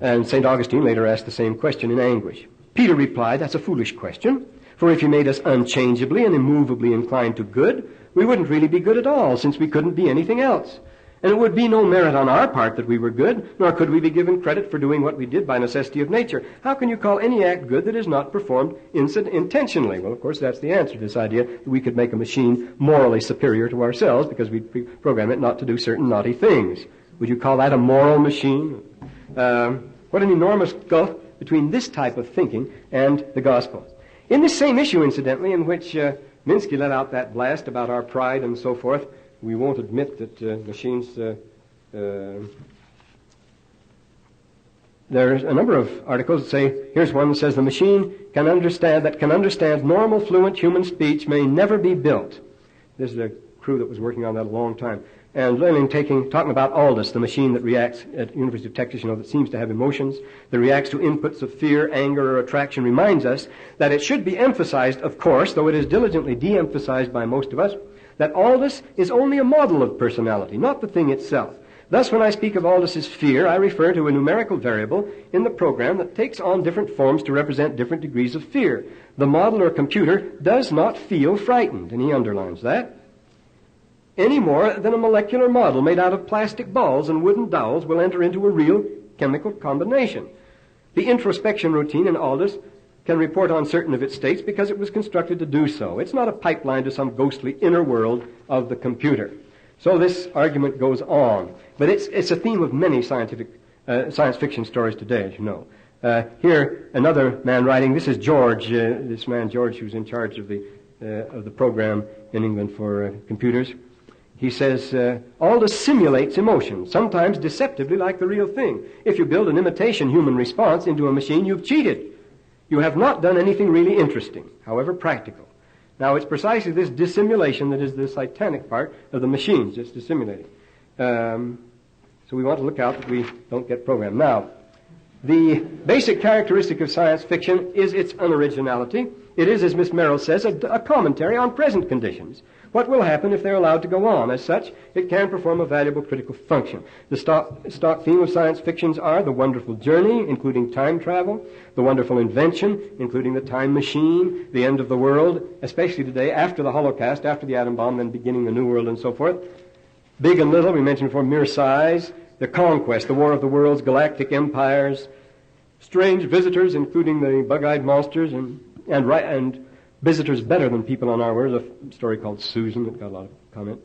Speaker 1: And St. Augustine later asked the same question in anguish. Peter replied, that's a foolish question. For if you made us unchangeably and immovably inclined to good, we wouldn't really be good at all, since we couldn't be anything else. And it would be no merit on our part that we were good, nor could we be given credit for doing what we did by necessity of nature. How can you call any act good that is not performed intentionally? Well, of course, that's the answer to this idea that we could make a machine morally superior to ourselves because we program it not to do certain naughty things. Would you call that a moral machine? What an enormous gulf between this type of thinking and the gospel. In this same issue, incidentally, in which Minsky let out that blast about our pride and so forth, we won't admit that machines... there's a number of articles that say, here's one that says the machine can understand normal, fluent human speech may never be built. This is a crew that was working on that a long time. And then talking about Aldous, the machine that reacts at University of Texas, that seems to have emotions, that reacts to inputs of fear, anger, or attraction, reminds us that it should be emphasized, of course, though it is diligently de-emphasized by most of us, that Aldous is only a model of personality, not the thing itself. Thus, when I speak of Aldous's fear, I refer to a numerical variable in the program that takes on different forms to represent different degrees of fear. The model or computer does not feel frightened, and he underlines that, any more than a molecular model made out of plastic balls and wooden dowels will enter into a real chemical combination. The introspection routine in Aldous can report on certain of its states because it was constructed to do so. It's not a pipeline to some ghostly inner world of the computer. So this argument goes on. But it's a theme of many science fiction stories today, as you know. Here, another man writing, this is George, this man George who's in charge of the program in England for computers. He says, Aldous simulates emotions, sometimes deceptively like the real thing. If you build an imitation human response into a machine, you've cheated. You have not done anything really interesting, however practical. Now, it's precisely this dissimulation that is the satanic part of the machines, just dissimulating. So we want to look out that we don't get programmed. Now, the basic characteristic of science fiction is its unoriginality. It is, as Miss Merrill says, a commentary on present conditions. What will happen if they're allowed to go on? As such, it can perform a valuable critical function. The stock theme of science fictions are the wonderful journey, including time travel, the wonderful invention, including the time machine, the end of the world, especially today, after the Holocaust, after the atom bomb, then beginning the new world and so forth. Big and little, we mentioned before, mere size, the conquest, the war of the worlds, galactic empires, strange visitors, including the bug-eyed monsters, and visitors better than people on our world. A story called Susan that got a lot of comment.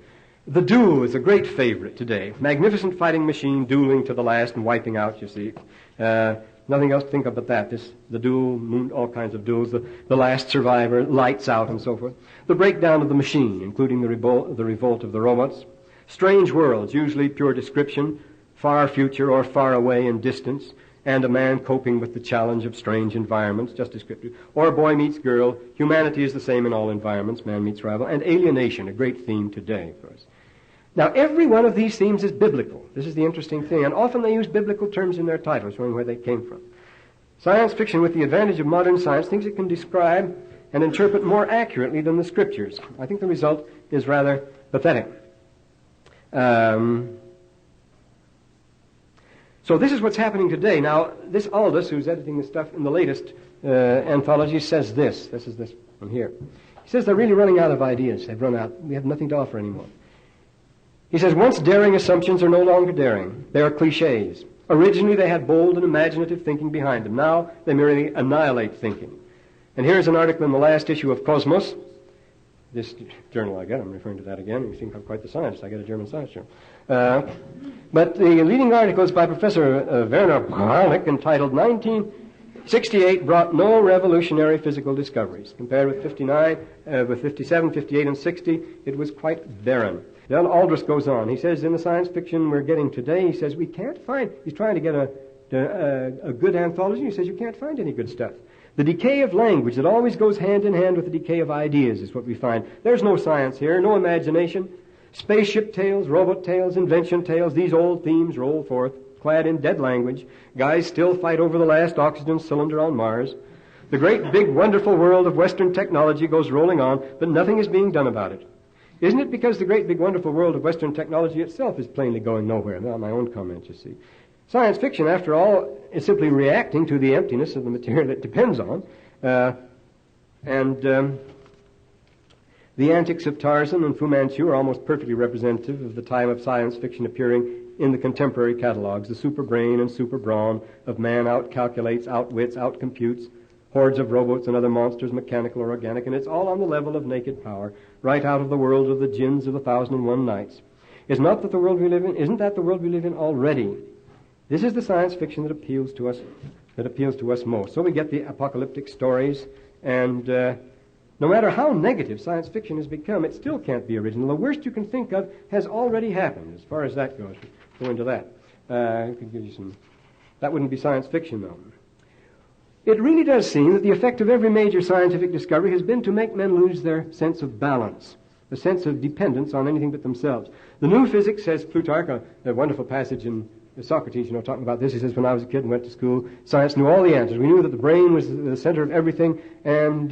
Speaker 1: The duel is a great favorite today. Magnificent fighting machine dueling to the last and wiping out, you see. Nothing else to think of but that. The duel, all kinds of duels, the last survivor, lights out and so forth. The breakdown of the machine, including the revolt of the robots. Strange worlds, usually pure description, far future or far away in distance, and a man coping with the challenge of strange environments, just descriptive. Or boy meets girl. Humanity is the same in all environments. Man meets rival. And alienation, a great theme today for us. Now, every one of these themes is biblical. This is the interesting thing. And often they use biblical terms in their titles, showing where they came from. Science fiction, with the advantage of modern science, thinks it can describe and interpret more accurately than the Scriptures. I think the result is rather pathetic. So this is what's happening today. Now, this Aldous, who's editing the stuff in the latest anthology, says this. This is this one here. He says they're really running out of ideas. They've run out. We have nothing to offer anymore. He says, once daring assumptions are no longer daring. They are cliches. Originally, they had bold and imaginative thinking behind them. Now, they merely annihilate thinking. And here's an article in the last issue of Cosmos. This journal I got, I'm referring to that again. You seem to have quite the scientist. I get a German science journal. But the leading article is by Professor Werner Braunig, entitled 1968 Brought No Revolutionary Physical Discoveries. Compared with 59, with 57, 58, and 60, it was quite barren. Then Aldous goes on. He says, in the science fiction we're getting today, he says, we can't find, he's trying to get a good anthology. He says, you can't find any good stuff. The decay of language that always goes hand in hand with the decay of ideas is what we find. There's no science here, no imagination. Spaceship tales, robot tales, invention tales, these old themes roll forth, clad in dead language. Guys still fight over the last oxygen cylinder on Mars. The great, big, wonderful world of Western technology goes rolling on, but nothing is being done about it. Isn't it because the great, big, wonderful world of Western technology itself is plainly going nowhere? Not my own comment, you see. Science fiction, after all, is simply reacting to the emptiness of the material it depends on. The antics of Tarzan and Fu Manchu are almost perfectly representative of the time of science fiction appearing in the contemporary catalogs. The super brain and super brawn of man outcalculates, outwits, outcomputes hordes of robots and other monsters, mechanical or organic, and it's all on the level of naked power, right out of the world of the jinns of 1001 Nights. Isn't that the world we live in already? This is the science fiction that appeals to us most. So we get the apocalyptic stories, and no matter how negative science fiction has become, it still can't be original. The worst you can think of has already happened, as far as that goes. Go into that. I could give you some. That wouldn't be science fiction, though. It really does seem that the effect of every major scientific discovery has been to make men lose their sense of balance, the sense of dependence on anything but themselves. The new physics, says Plutarch, a wonderful passage in Socrates, talking about this. He says, when I was a kid and went to school, science knew all the answers. We knew that the brain was the center of everything, and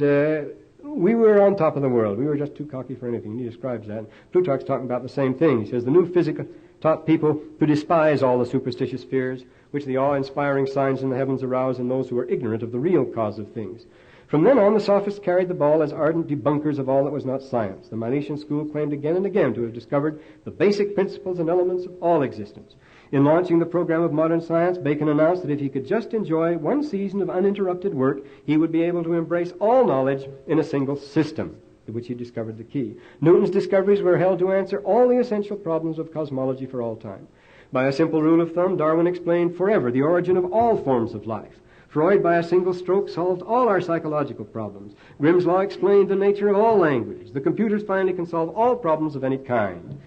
Speaker 1: we were on top of the world. We were just too cocky for anything. He describes that. Plutarch's talking about the same thing. He says, the new physics taught people to despise all the superstitious fears, which the awe-inspiring signs in the heavens arouse in those who are ignorant of the real cause of things. From then on, the sophists carried the ball as ardent debunkers of all that was not science. The Milesian school claimed again and again to have discovered the basic principles and elements of all existence. In launching the program of modern science, Bacon announced that if he could just enjoy one season of uninterrupted work, he would be able to embrace all knowledge in a single system, to which he discovered the key. Newton's discoveries were held to answer all the essential problems of cosmology for all time. By a simple rule of thumb, Darwin explained forever the origin of all forms of life. Freud, by a single stroke, solved all our psychological problems. Grimm's law explained the nature of all language. The computers finally can solve all problems of any kind.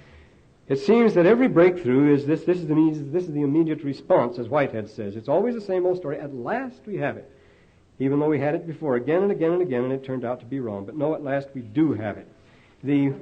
Speaker 1: It seems that every breakthrough is this is the immediate response, as Whitehead says. It's always the same old story. At last we have it. Even though we had it before again and again and again, and it turned out to be wrong. But no, at last we do have it. The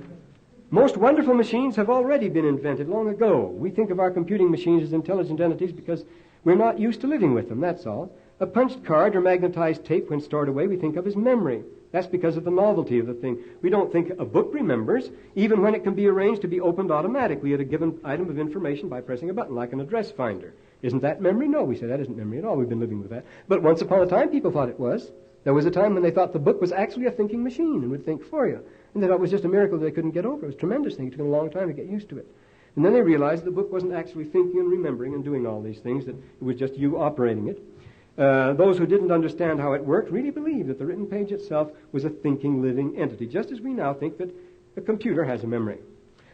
Speaker 1: most wonderful machines have already been invented long ago. We think of our computing machines as intelligent entities because we're not used to living with them, that's all. A punched card or magnetized tape, when stored away, we think of as memory. That's because of the novelty of the thing. We don't think a book remembers, even when it can be arranged to be opened automatically at a given item of information by pressing a button, like an address finder. Isn't that memory? No, we say that isn't memory at all. We've been living with that. But once upon a time, people thought it was. There was a time when they thought the book was actually a thinking machine and would think for you. And they thought it was just a miracle that they couldn't get over. It was a tremendous thing. It took them a long time to get used to it. And then they realized the book wasn't actually thinking and remembering and doing all these things, that it was just you operating it. Those who didn't understand how it worked really believed that the written page itself was a thinking, living entity, just as we now think that a computer has a memory.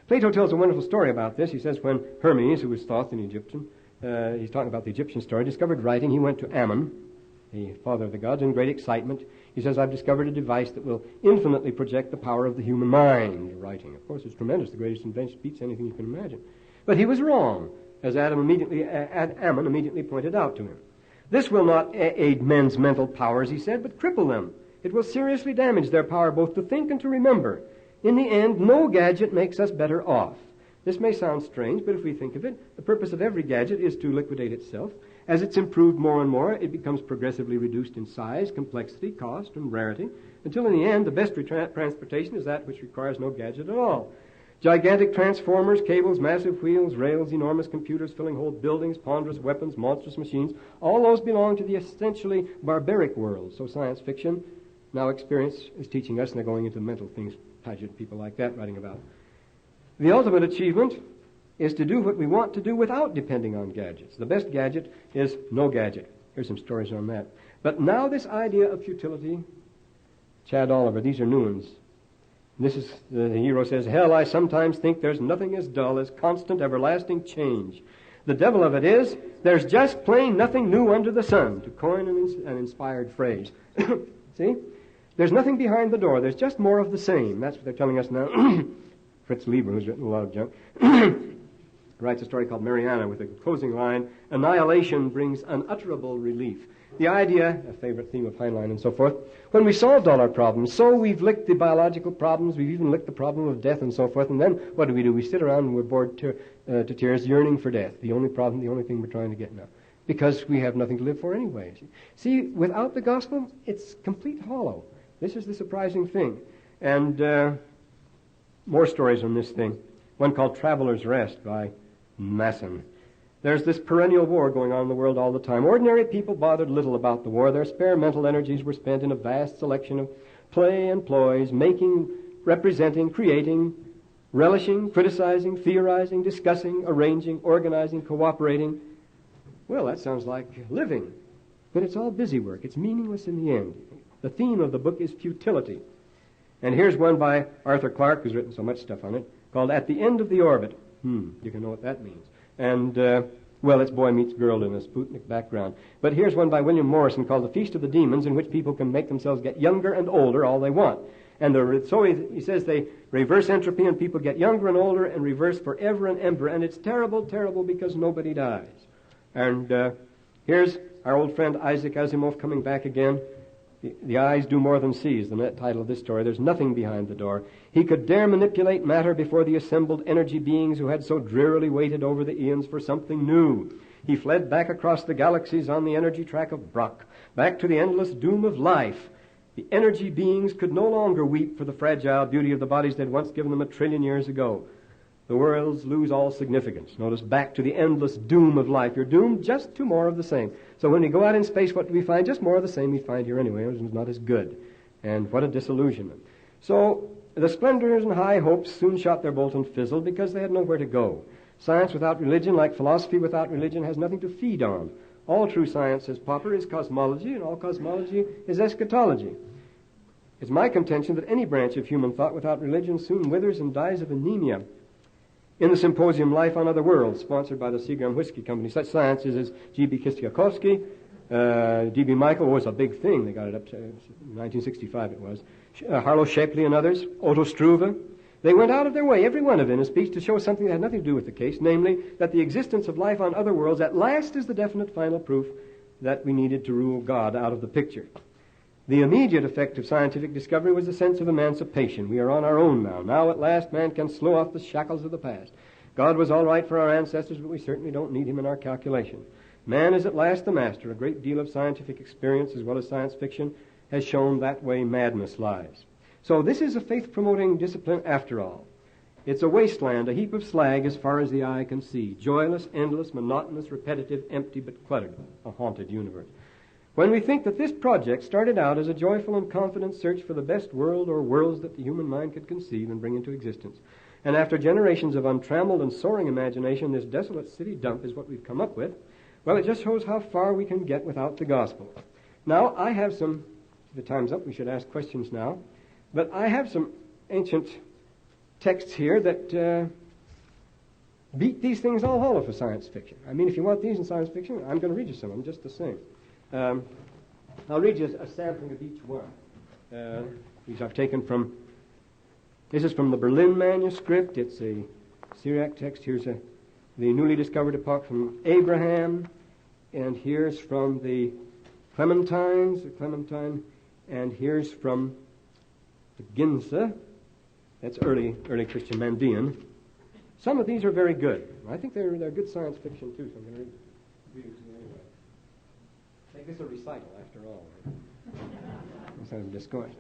Speaker 1: Plato tells a wonderful story about this. He says when Hermes, who was thought an Egyptian, he's talking about the Egyptian story, discovered writing, he went to Ammon, the father of the gods, in great excitement. He says, I've discovered a device that will infinitely project the power of the human mind. Writing, of course, is tremendous. The greatest invention beats anything you can imagine. But he was wrong, as Ammon immediately pointed out to him. This will not aid men's mental powers, he said, but cripple them. It will seriously damage their power both to think and to remember. In the end, no gadget makes us better off. This may sound strange, but if we think of it, the purpose of every gadget is to liquidate itself. As it's improved more and more, it becomes progressively reduced in size, complexity, cost, and rarity, until in the end, the best transportation is that which requires no gadget at all. Gigantic transformers, cables, massive wheels, rails, enormous computers filling whole buildings, ponderous weapons, monstrous machines, all those belong to the essentially barbaric world. So science fiction, now experience, is teaching us, and they're going into mental things, Paget, people like that writing about. The ultimate achievement is to do what we want to do without depending on gadgets. The best gadget is no gadget. Here's some stories on that. But now this idea of futility, Chad Oliver, these are new ones. This is, the hero says, hell, I sometimes think there's nothing as dull as constant, everlasting change. The devil of it is, there's just plain nothing new under the sun, to coin an inspired phrase. See? There's nothing behind the door. There's just more of the same. That's what they're telling us now. Fritz Lieber, who's written a lot of junk, writes a story called Mariana with a closing line, annihilation brings unutterable relief. The idea, a favorite theme of Heinlein and so forth, when we solved all our problems, so we've licked the biological problems, we've even licked the problem of death and so forth, and then what do? We sit around and we're bored to tears, yearning for death. The only problem, the only thing we're trying to get now. Because we have nothing to live for anyway. See, without the gospel, it's complete hollow. This is the surprising thing. And more stories on this thing. One called Traveler's Rest by Masson. There's this perennial war going on in the world all the time. Ordinary people bothered little about the war. Their spare mental energies were spent in a vast selection of play and ploys, making, representing, creating, relishing, criticizing, theorizing, discussing, arranging, organizing, cooperating. Well, that sounds like living. But it's all busy work. It's meaningless in the end. The theme of the book is futility. And here's one by Arthur Clarke, who's written so much stuff on it, called At the End of the Orbit. You can know what that means. And, well, it's boy meets girl in a Sputnik background. But here's one by William Morrison called The Feast of the Demons, in which people can make themselves get younger and older all they want. And so he says they reverse entropy and people get younger and older and reverse forever and ever. And it's terrible, terrible because nobody dies. And here's our old friend Isaac Asimov coming back again. The eyes do more than see is the title of this story. There's nothing behind the door. He could dare manipulate matter before the assembled energy beings who had so drearily waited over the eons for something new. He fled back across the galaxies on the energy track of Brock, back to the endless doom of life. The energy beings could no longer weep for the fragile beauty of the bodies they'd once given them 1 trillion years ago. The worlds lose all significance. Notice, back to the endless doom of life. You're doomed just to more of the same. So when we go out in space, what do we find? Just more of the same we find here anyway. It's not as good. And what a disillusionment. So the splendors and high hopes soon shot their bolt and fizzled because they had nowhere to go. Science without religion, like philosophy without religion, has nothing to feed on. All true science, says Popper, is cosmology, and all cosmology is eschatology. It's my contention that any branch of human thought without religion soon withers and dies of anemia. In the symposium Life on Other Worlds, sponsored by the Seagram Whiskey Company, such sciences as G.B. Kistiakowsky, D.B. Michael was a big thing. They got it up to 1965 it was. Harlow Shapley and others, Otto Struve. They went out of their way, every one of them, in a speech to show something that had nothing to do with the case, namely that the existence of life on other worlds at last is the definite final proof that we needed to rule God out of the picture. The immediate effect of scientific discovery was a sense of emancipation. We are on our own now. Now at last man can slow off the shackles of the past. God was all right for our ancestors, but we certainly don't need him in our calculation. Man is at last the master. A great deal of scientific experience as well as science fiction has shown that way madness lies. So this is a faith-promoting discipline after all. It's a wasteland, a heap of slag as far as the eye can see. Joyless, endless, monotonous, repetitive, empty but cluttered. A haunted universe. When we think that this project started out as a joyful and confident search for the best world or worlds that the human mind could conceive and bring into existence, and after generations of untrammeled and soaring imagination, this desolate city dump is what we've come up with, well, it just shows how far we can get without the gospel. Now, I have some, the time's up, we should ask questions now, but I have some ancient texts here that beat these things all hollow for science fiction. I mean, if you want these in science fiction, I'm going to read you some of them just the same. I'll read you a sampling of each one. These I've taken from, this is from the Berlin manuscript. It's a Syriac text. Here's the newly discovered epoch from Abraham. And here's from the Clementine, and here's from the Ginza. That's early Christian Mandean. Some of these are very good. I think they're good science fiction, too, so I'm going to read it to you anyway. Make this a recital, after all. Instead of discourse.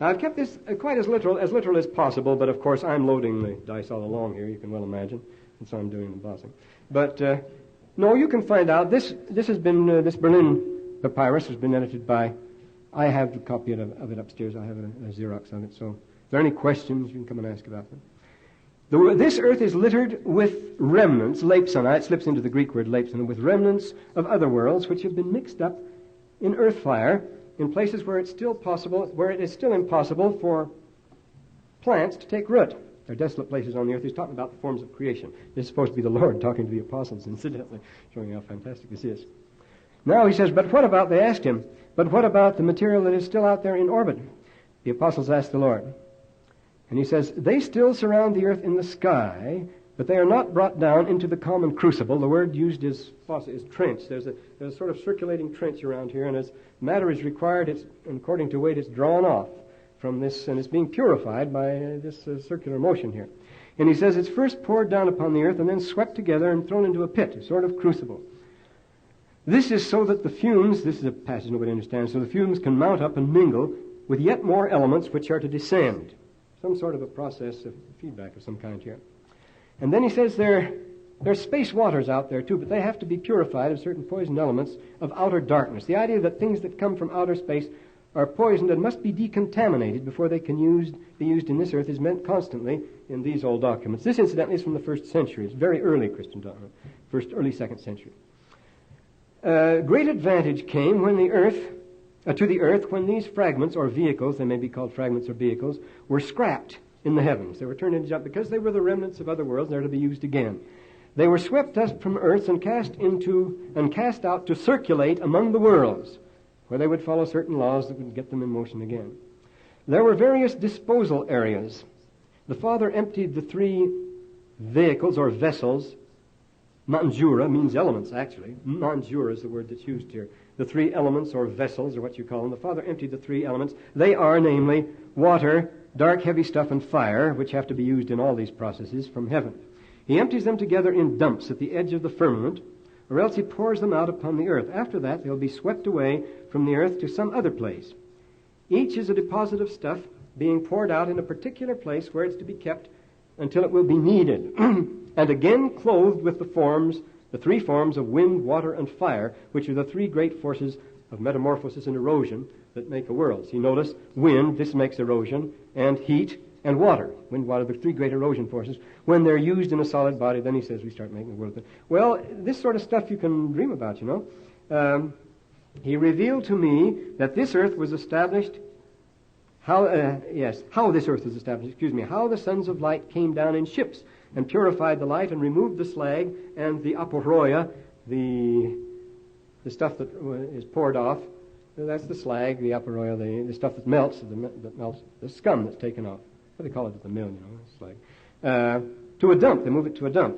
Speaker 1: Now, I've kept this quite as literal as possible, but of course I'm loading the dice all along here, you can well imagine, and so I'm doing the bossing. But, no, you can find out. This has been, this Berlin papyrus has been edited by, I have a copy of it upstairs. I have a Xerox of it, so if there are any questions, you can come and ask about them. This earth is littered with remnants, leipsana, it slips into the Greek word leipsana, with remnants of other worlds which have been mixed up in earth fire in places where it is still impossible for plants to take root. There are desolate places on the earth. He's talking about the forms of creation. This is supposed to be the Lord talking to the apostles, incidentally, showing how fantastic this is. Now he says, they asked him, but what about the material that is still out there in orbit? The apostles asked the Lord. And he says, they still surround the earth in the sky, but they are not brought down into the common crucible. The word used is trench. There's a sort of circulating trench around here, and as matter is required, according to weight, it's drawn off from this, and it's being purified by this circular motion here. And he says it's first poured down upon the earth and then swept together and thrown into a pit, a sort of crucible. This is so that the fumes, this is a passage nobody understands, so the fumes can mount up and mingle with yet more elements which are to descend. Some sort of a process of feedback of some kind here. And then he says there's space waters out there too, but they have to be purified of certain poison elements of outer darkness. The idea that things that come from outer space are poisoned and must be decontaminated before they can be used in this earth is meant constantly in these old documents. This, incidentally, is from the 1st century. It's very early Christian document, early 2nd century. Great advantage came when to the earth when these fragments or vehicles, they may be called fragments or vehicles, were scrapped in the heavens. They were turned into junk because they were the remnants of other worlds. They're to be used again. They were swept up from earth and cast out to circulate among the worlds, where they would follow certain laws that would get them in motion again. There were various disposal areas. The Father emptied the 3 vehicles or vessels. Manjura means elements, actually. Manjura is the word that's used here. The 3 elements or vessels, or what you call them. The Father emptied the 3 elements. They are, namely, water, dark, heavy stuff, and fire, which have to be used in all these processes from heaven. He empties them together in dumps at the edge of the firmament, or else he pours them out upon the earth. After that, they'll be swept away from the earth to some other place. Each is a deposit of stuff being poured out in a particular place where it's to be kept until it will be needed, and again clothed with the 3 forms of wind, water, and fire, which are the 3 great forces of metamorphosis and erosion that make a world. See, notice, wind, this makes erosion, and heat, and water. Wind, water, the 3 great erosion forces. When they're used in a solid body, then he says we start making the world. Well, this sort of stuff you can dream about, you know. He revealed to me that this earth was established, how this earth was established, how the sons of light came down in ships and purified the light and removed the slag and the aporoia, the stuff that is poured off. That's the slag, the aporoia, the stuff that melts, the scum that's taken off. What do they call it at the mill, you know, slag. To a dump. They move it to a dump.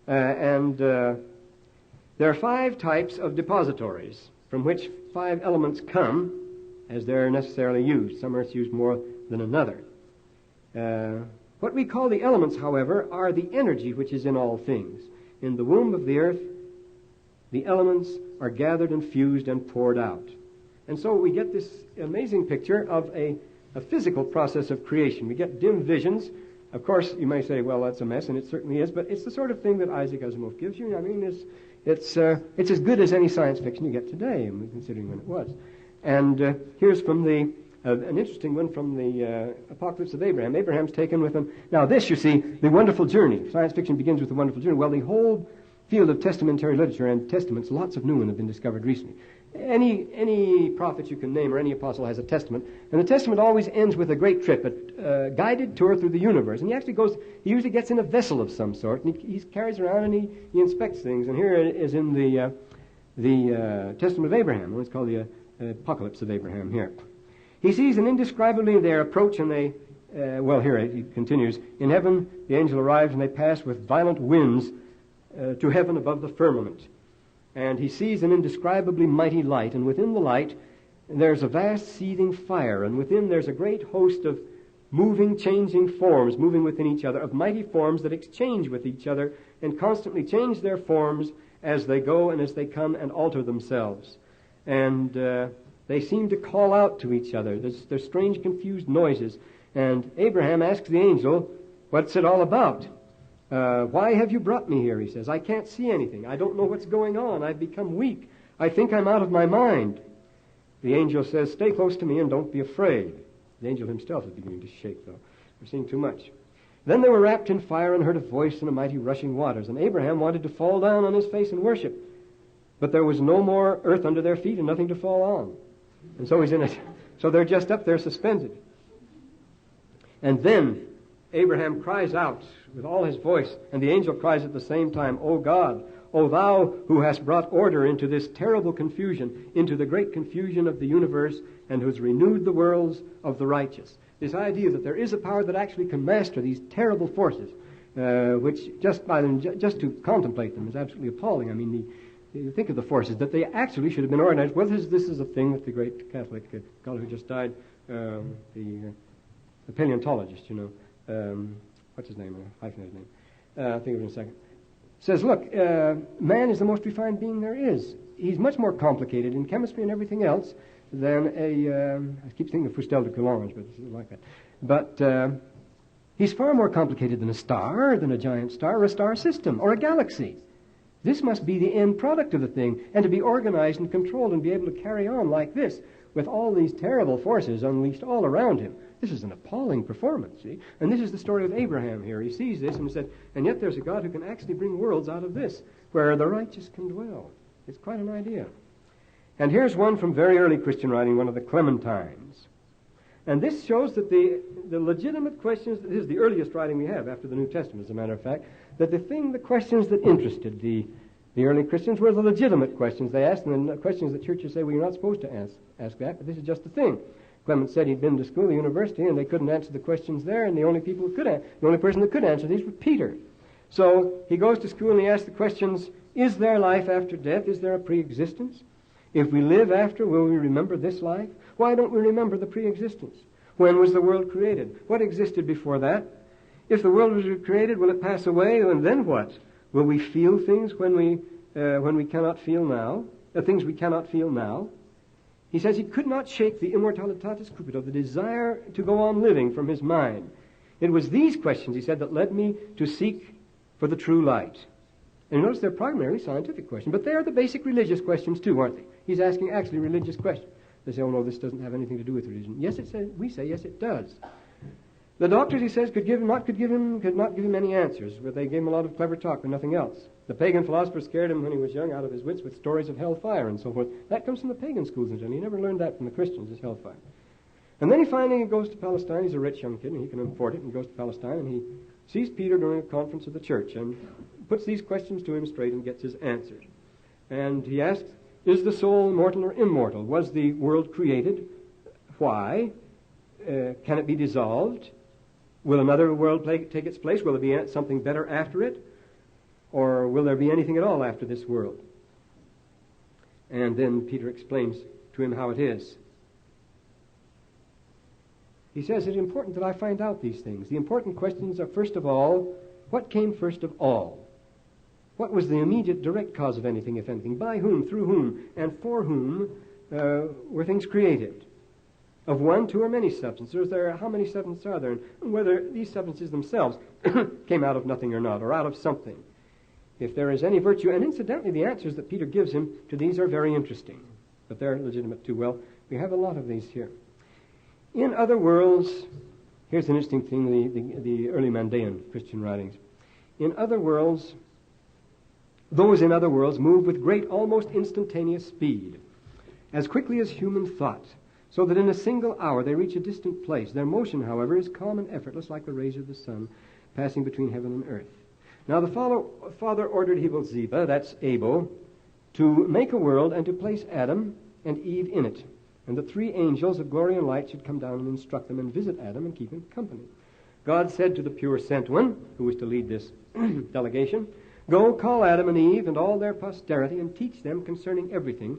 Speaker 1: There are 5 types of depositories from which 5 elements come as they're necessarily used. Some earths use more than another. What we call the elements, however, are the energy which is in all things. In the womb of the earth, the elements are gathered and fused and poured out. And so we get this amazing picture of a physical process of creation. We get dim visions. Of course, you may say, well, that's a mess, and it certainly is, but it's the sort of thing that Isaac Asimov gives you. I mean, it's as good as any science fiction you get today, considering when it was. And here's from an interesting one from the Apocalypse of Abraham. Abraham's taken with him. Now this, you see, the wonderful journey. Science fiction begins with the wonderful journey. Well, the whole field of testamentary literature and testaments, lots of new ones have been discovered recently. Any prophet you can name or any apostle has a testament, and the testament always ends with a great trip, a guided tour through the universe. And he usually gets in a vessel of some sort, and he carries around and he inspects things. And here it is in the Testament of Abraham. It's called the Apocalypse of Abraham here. He sees an indescribably their approach, and here he continues, in heaven the angel arrives, and they pass with violent winds to heaven above the firmament. And he sees an indescribably mighty light, and within the light there's a vast seething fire, and within there's a great host of moving, changing forms, moving within each other, of mighty forms that exchange with each other and constantly change their forms as they go and as they come and alter themselves. And they seem to call out to each other. There's strange, confused noises. And Abraham asks the angel, what's it all about? Why have you brought me here? He says, I can't see anything. I don't know what's going on. I've become weak. I think I'm out of my mind. The angel says, stay close to me and don't be afraid. The angel himself is beginning to shake, though. We're seeing too much. Then they were wrapped in fire and heard a voice in a mighty rushing waters. And Abraham wanted to fall down on his face and worship. But there was no more earth under their feet and nothing to fall on. And so he's in it. So they're just up there suspended. And then Abraham cries out with all his voice, and the angel cries at the same time, O God, O thou who hast brought order into this terrible confusion, into the great confusion of the universe, and who has renewed the worlds of the righteous. This idea that there is a power that actually can master these terrible forces, which just to contemplate them is absolutely appalling. I mean, you think of the forces, that they actually should have been organized. Well, this is a thing that the great Catholic fellow who just died, the paleontologist, what's his name? I forget his name. I'll think of it in a second. Says, look, man is the most refined being there is. He's much more complicated in chemistry and everything else than I keep thinking of Fustel de Coulanges, but it's like that. But he's far more complicated than a star, than a giant star, or a star system, or a galaxy. This must be the end product of the thing, and to be organized and controlled and be able to carry on like this, with all these terrible forces unleashed all around him. This is an appalling performance, see? And this is the story of Abraham here. He sees this and said, and yet there's a God who can actually bring worlds out of this, where the righteous can dwell. It's quite an idea. And here's one from very early Christian writing, one of the Clementines. And this shows that the legitimate questions, this is the earliest writing we have after the New Testament, as a matter of fact, that the questions that interested the early Christians were the legitimate questions they asked, and the questions that churches say, well, you're not supposed to ask that, but this is just the thing. Clement said he'd been to school, the university, and they couldn't answer the questions there, and the only person that could answer these was Peter. So he goes to school and he asks the questions, is there life after death? Is there a pre-existence? If we live after, will we remember this life? Why don't we remember the pre-existence? When was the world created? What existed before that? If the world was created, will it pass away? And then what? Will we feel things when we cannot feel now? The things we cannot feel now? He says he could not shake the immortalitatis cupito, the desire to go on living, from his mind. It was these questions, he said, that led me to seek for the true light. And notice they're primarily scientific questions, but they are the basic religious questions too, aren't they? He's asking actually religious questions. They say, oh no, this doesn't have anything to do with religion. Yes, we say, yes, it does. The doctors, he says, could not give him any answers, but they gave him a lot of clever talk, but nothing else. The pagan philosophers scared him when he was young out of his wits with stories of hellfire and so forth. That comes from the pagan schools, and he never learned that from the Christians, this hellfire. And then he finally goes to Palestine. He's a rich young kid, and he can afford it, and goes to Palestine, and he sees Peter during a conference of the church, and puts these questions to him straight and gets his answers. And he asks, is the soul mortal or immortal? Was the world created? Why? Can it be dissolved? Will another world take its place? Will there be something better after it? Or will there be anything at all after this world? And then Peter explains to him how it is. He says, it's important that I find out these things. The important questions are, first of all, what came first of all? What was the immediate direct cause of anything, if anything? By whom, through whom, and for whom were things created? Of one, two, or many substances? How many substances are there? And whether these substances themselves came out of nothing or not, or out of something. If there is any virtue, and incidentally, the answers that Peter gives him to these are very interesting, but they're legitimate too. Well, we have a lot of these here. In other worlds, here's an interesting thing, the early Mandaean Christian writings. In other worlds, those in other worlds move with great, almost instantaneous speed, as quickly as human thought, so that in a single hour they reach a distant place. Their motion, however, is calm and effortless, like the rays of the sun passing between heaven and earth. Now the Father ordered Hebel-Ziba, that's Abel, to make a world and to place Adam and Eve in it. And the three angels of glory and light should come down and instruct them and visit Adam and keep him company. God said to the pure sent one, who was to lead this delegation, go, call Adam and Eve and all their posterity and teach them concerning everything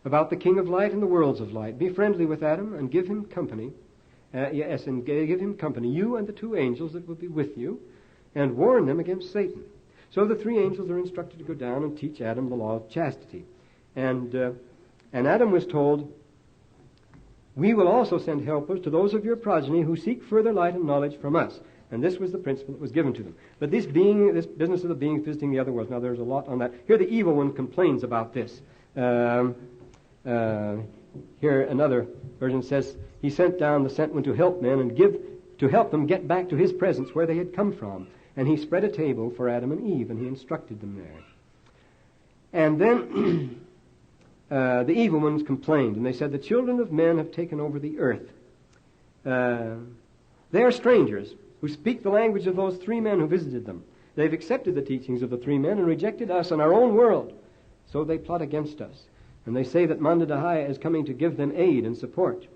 Speaker 1: about the King of Light and the worlds of light. Be friendly with Adam and give him company, Yes, and give him company, you and the 2 angels that will be with you, and warn them against Satan. So the 3 angels are instructed to go down and teach Adam the law of chastity. And Adam was told, we will also send helpers to those of your progeny who seek further light and knowledge from us. And this was the principle that was given to them. But this business of the beings visiting the other worlds, now there's a lot on that. Here the evil one complains about this. Here another version says, he sent down the sent one to help men and to help them get back to his presence where they had come from. And he spread a table for Adam and Eve, and he instructed them there. And then the evil ones complained, and they said, the children of men have taken over the earth. They are strangers who speak the language of those 3 men who visited them. They've accepted the teachings of the 3 men and rejected us and our own world. So they plot against us. And they say that Manda Dahaya is coming to give them aid and support.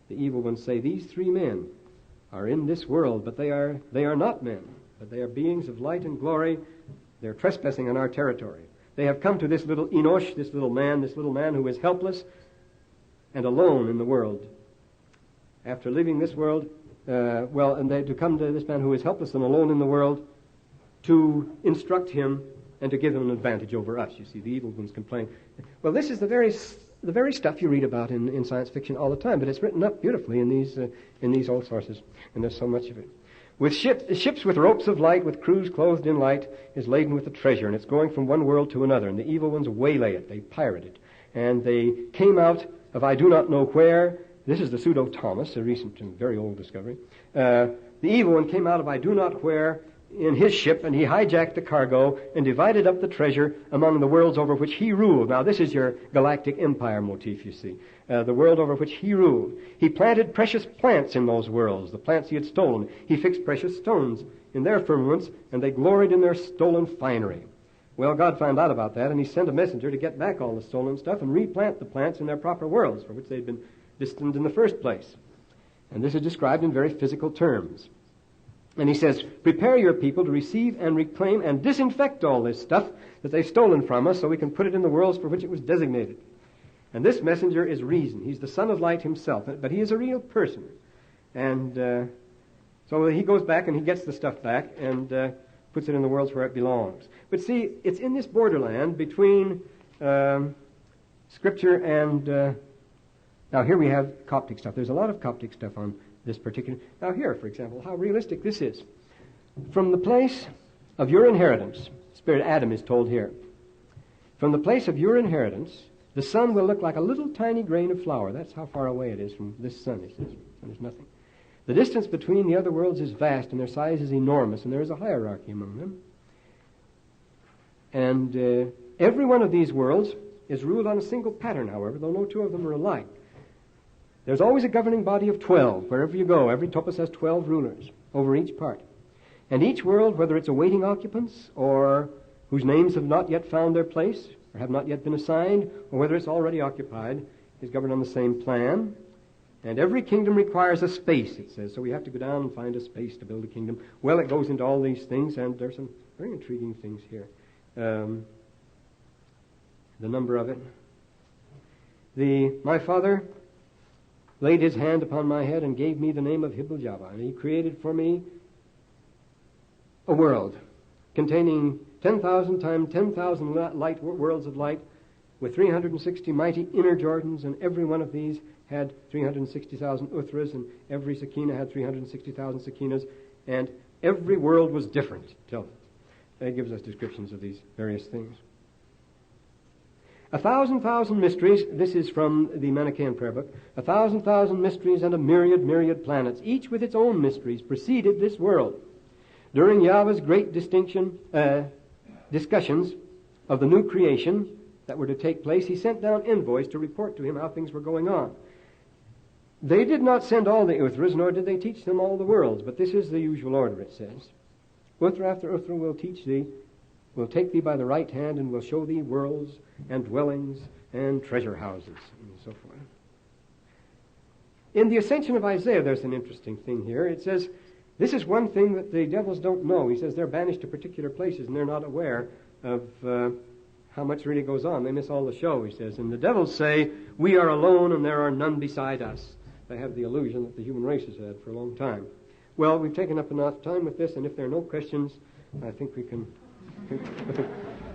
Speaker 1: The evil ones say, these 3 men are in this world, but they are not men, but they are beings of light and glory. They're trespassing on our territory. They have come to this little Enosh, this little man who is helpless and alone in the world. After leaving this world, and they to come to this man who is helpless and alone in the world to instruct him and to give him an advantage over us. You see, the evil ones complain. Well, this is the very stuff you read about in science fiction all the time, but it's written up beautifully in these old sources, and there's so much of it. With ships with ropes of light, with crews clothed in light, is laden with the treasure, and it's going from one world to another, and the evil ones waylay it, they pirate it, and they came out of I do not know where. This is the pseudo-Thomas, a recent and very old discovery. The evil one came out of I do not where in his ship, and he hijacked the cargo and divided up the treasure among the worlds over which he ruled. Now, this is your galactic empire motif, you see. The world over which he ruled. He planted precious plants in those worlds, the plants he had stolen. He fixed precious stones in their firmaments, and they gloried in their stolen finery. Well, God found out about that, and he sent a messenger to get back all the stolen stuff and replant the plants in their proper worlds, for which they'd been destined in the first place. And this is described in very physical terms. And he says, prepare your people to receive and reclaim and disinfect all this stuff that they've stolen from us so we can put it in the worlds for which it was designated. And this messenger is reason. He's the son of light himself, but he is a real person. And so he goes back and he gets the stuff back and puts it in the worlds where it belongs. But see, it's in this borderland between Scripture and... now here we have Coptic stuff. There's a lot of Coptic stuff on this particular... Now here, for example, how realistic this is. From the place of your inheritance, Spirit Adam is told here, from the place of your inheritance, the sun will look like a little tiny grain of flour. That's how far away it is from this sun, he says. And there's nothing. The distance between the other worlds is vast, and their size is enormous, and there is a hierarchy among them. And every one of these worlds is ruled on a single pattern, however, though no 2 of them are alike. There's always a governing body of 12. Wherever you go, every topos has 12 rulers over each part. And each world, whether it's awaiting occupants or whose names have not yet found their place or have not yet been assigned, or whether it's already occupied, is governed on the same plan. And every kingdom requires a space, it says. So we have to go down and find a space to build a kingdom. Well, it goes into all these things, and there's some very intriguing things here. The number of it. My father laid his hand upon my head and gave me the name of Hibble-Jabba, and he created for me a world containing 10,000 times 10,000 light worlds of light with 360 mighty inner Jordans, and every one of these had 360,000 Uthras, and every Sakina had 360,000 Sakinas, and every world was different. It gives us descriptions of these various things. 1,000,000 mysteries, this is from the Manichaean prayer book, 1,000,000 mysteries and a myriad planets, each with its own mysteries, preceded this world. During Yahweh's great discussions of the new creation that were to take place, he sent down envoys to report to him how things were going on. They did not send all the Uthras, nor did they teach them all the worlds, but this is the usual order, it says. Uthra after Uthra will teach thee, will take thee by the right hand, and will show thee worlds and dwellings and treasure houses, and so forth. In the ascension of Isaiah, there's an interesting thing here. It says, this is one thing that the devils don't know. He says they're banished to particular places, and they're not aware of how much really goes on. They miss all the show, he says. And the devils say, we are alone, and there are none beside us. they have the illusion that the human race has had for a long time. Well, we've taken up enough time with this, and if there are no questions, I think we can...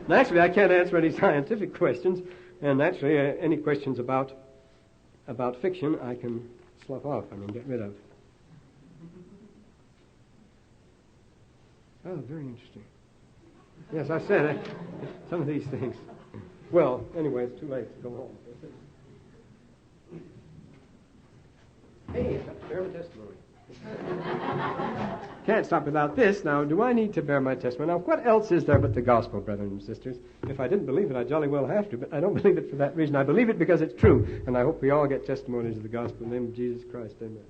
Speaker 1: Naturally, I can't answer any scientific questions, and naturally, any questions about fiction I can slough off, get rid of. Oh, very interesting. Yes, I said some of these things. Well, anyway, it's too late to go home. Hey, bear my testimony. Can't stop without this. Now, do I need to bear my testimony? Now, what else is there but the gospel, brothers and sisters? If I didn't believe it, I jolly well have to, but I don't believe it for that reason. I believe it because it's true, and I hope we all get testimonies of the gospel in the name of Jesus Christ. Amen.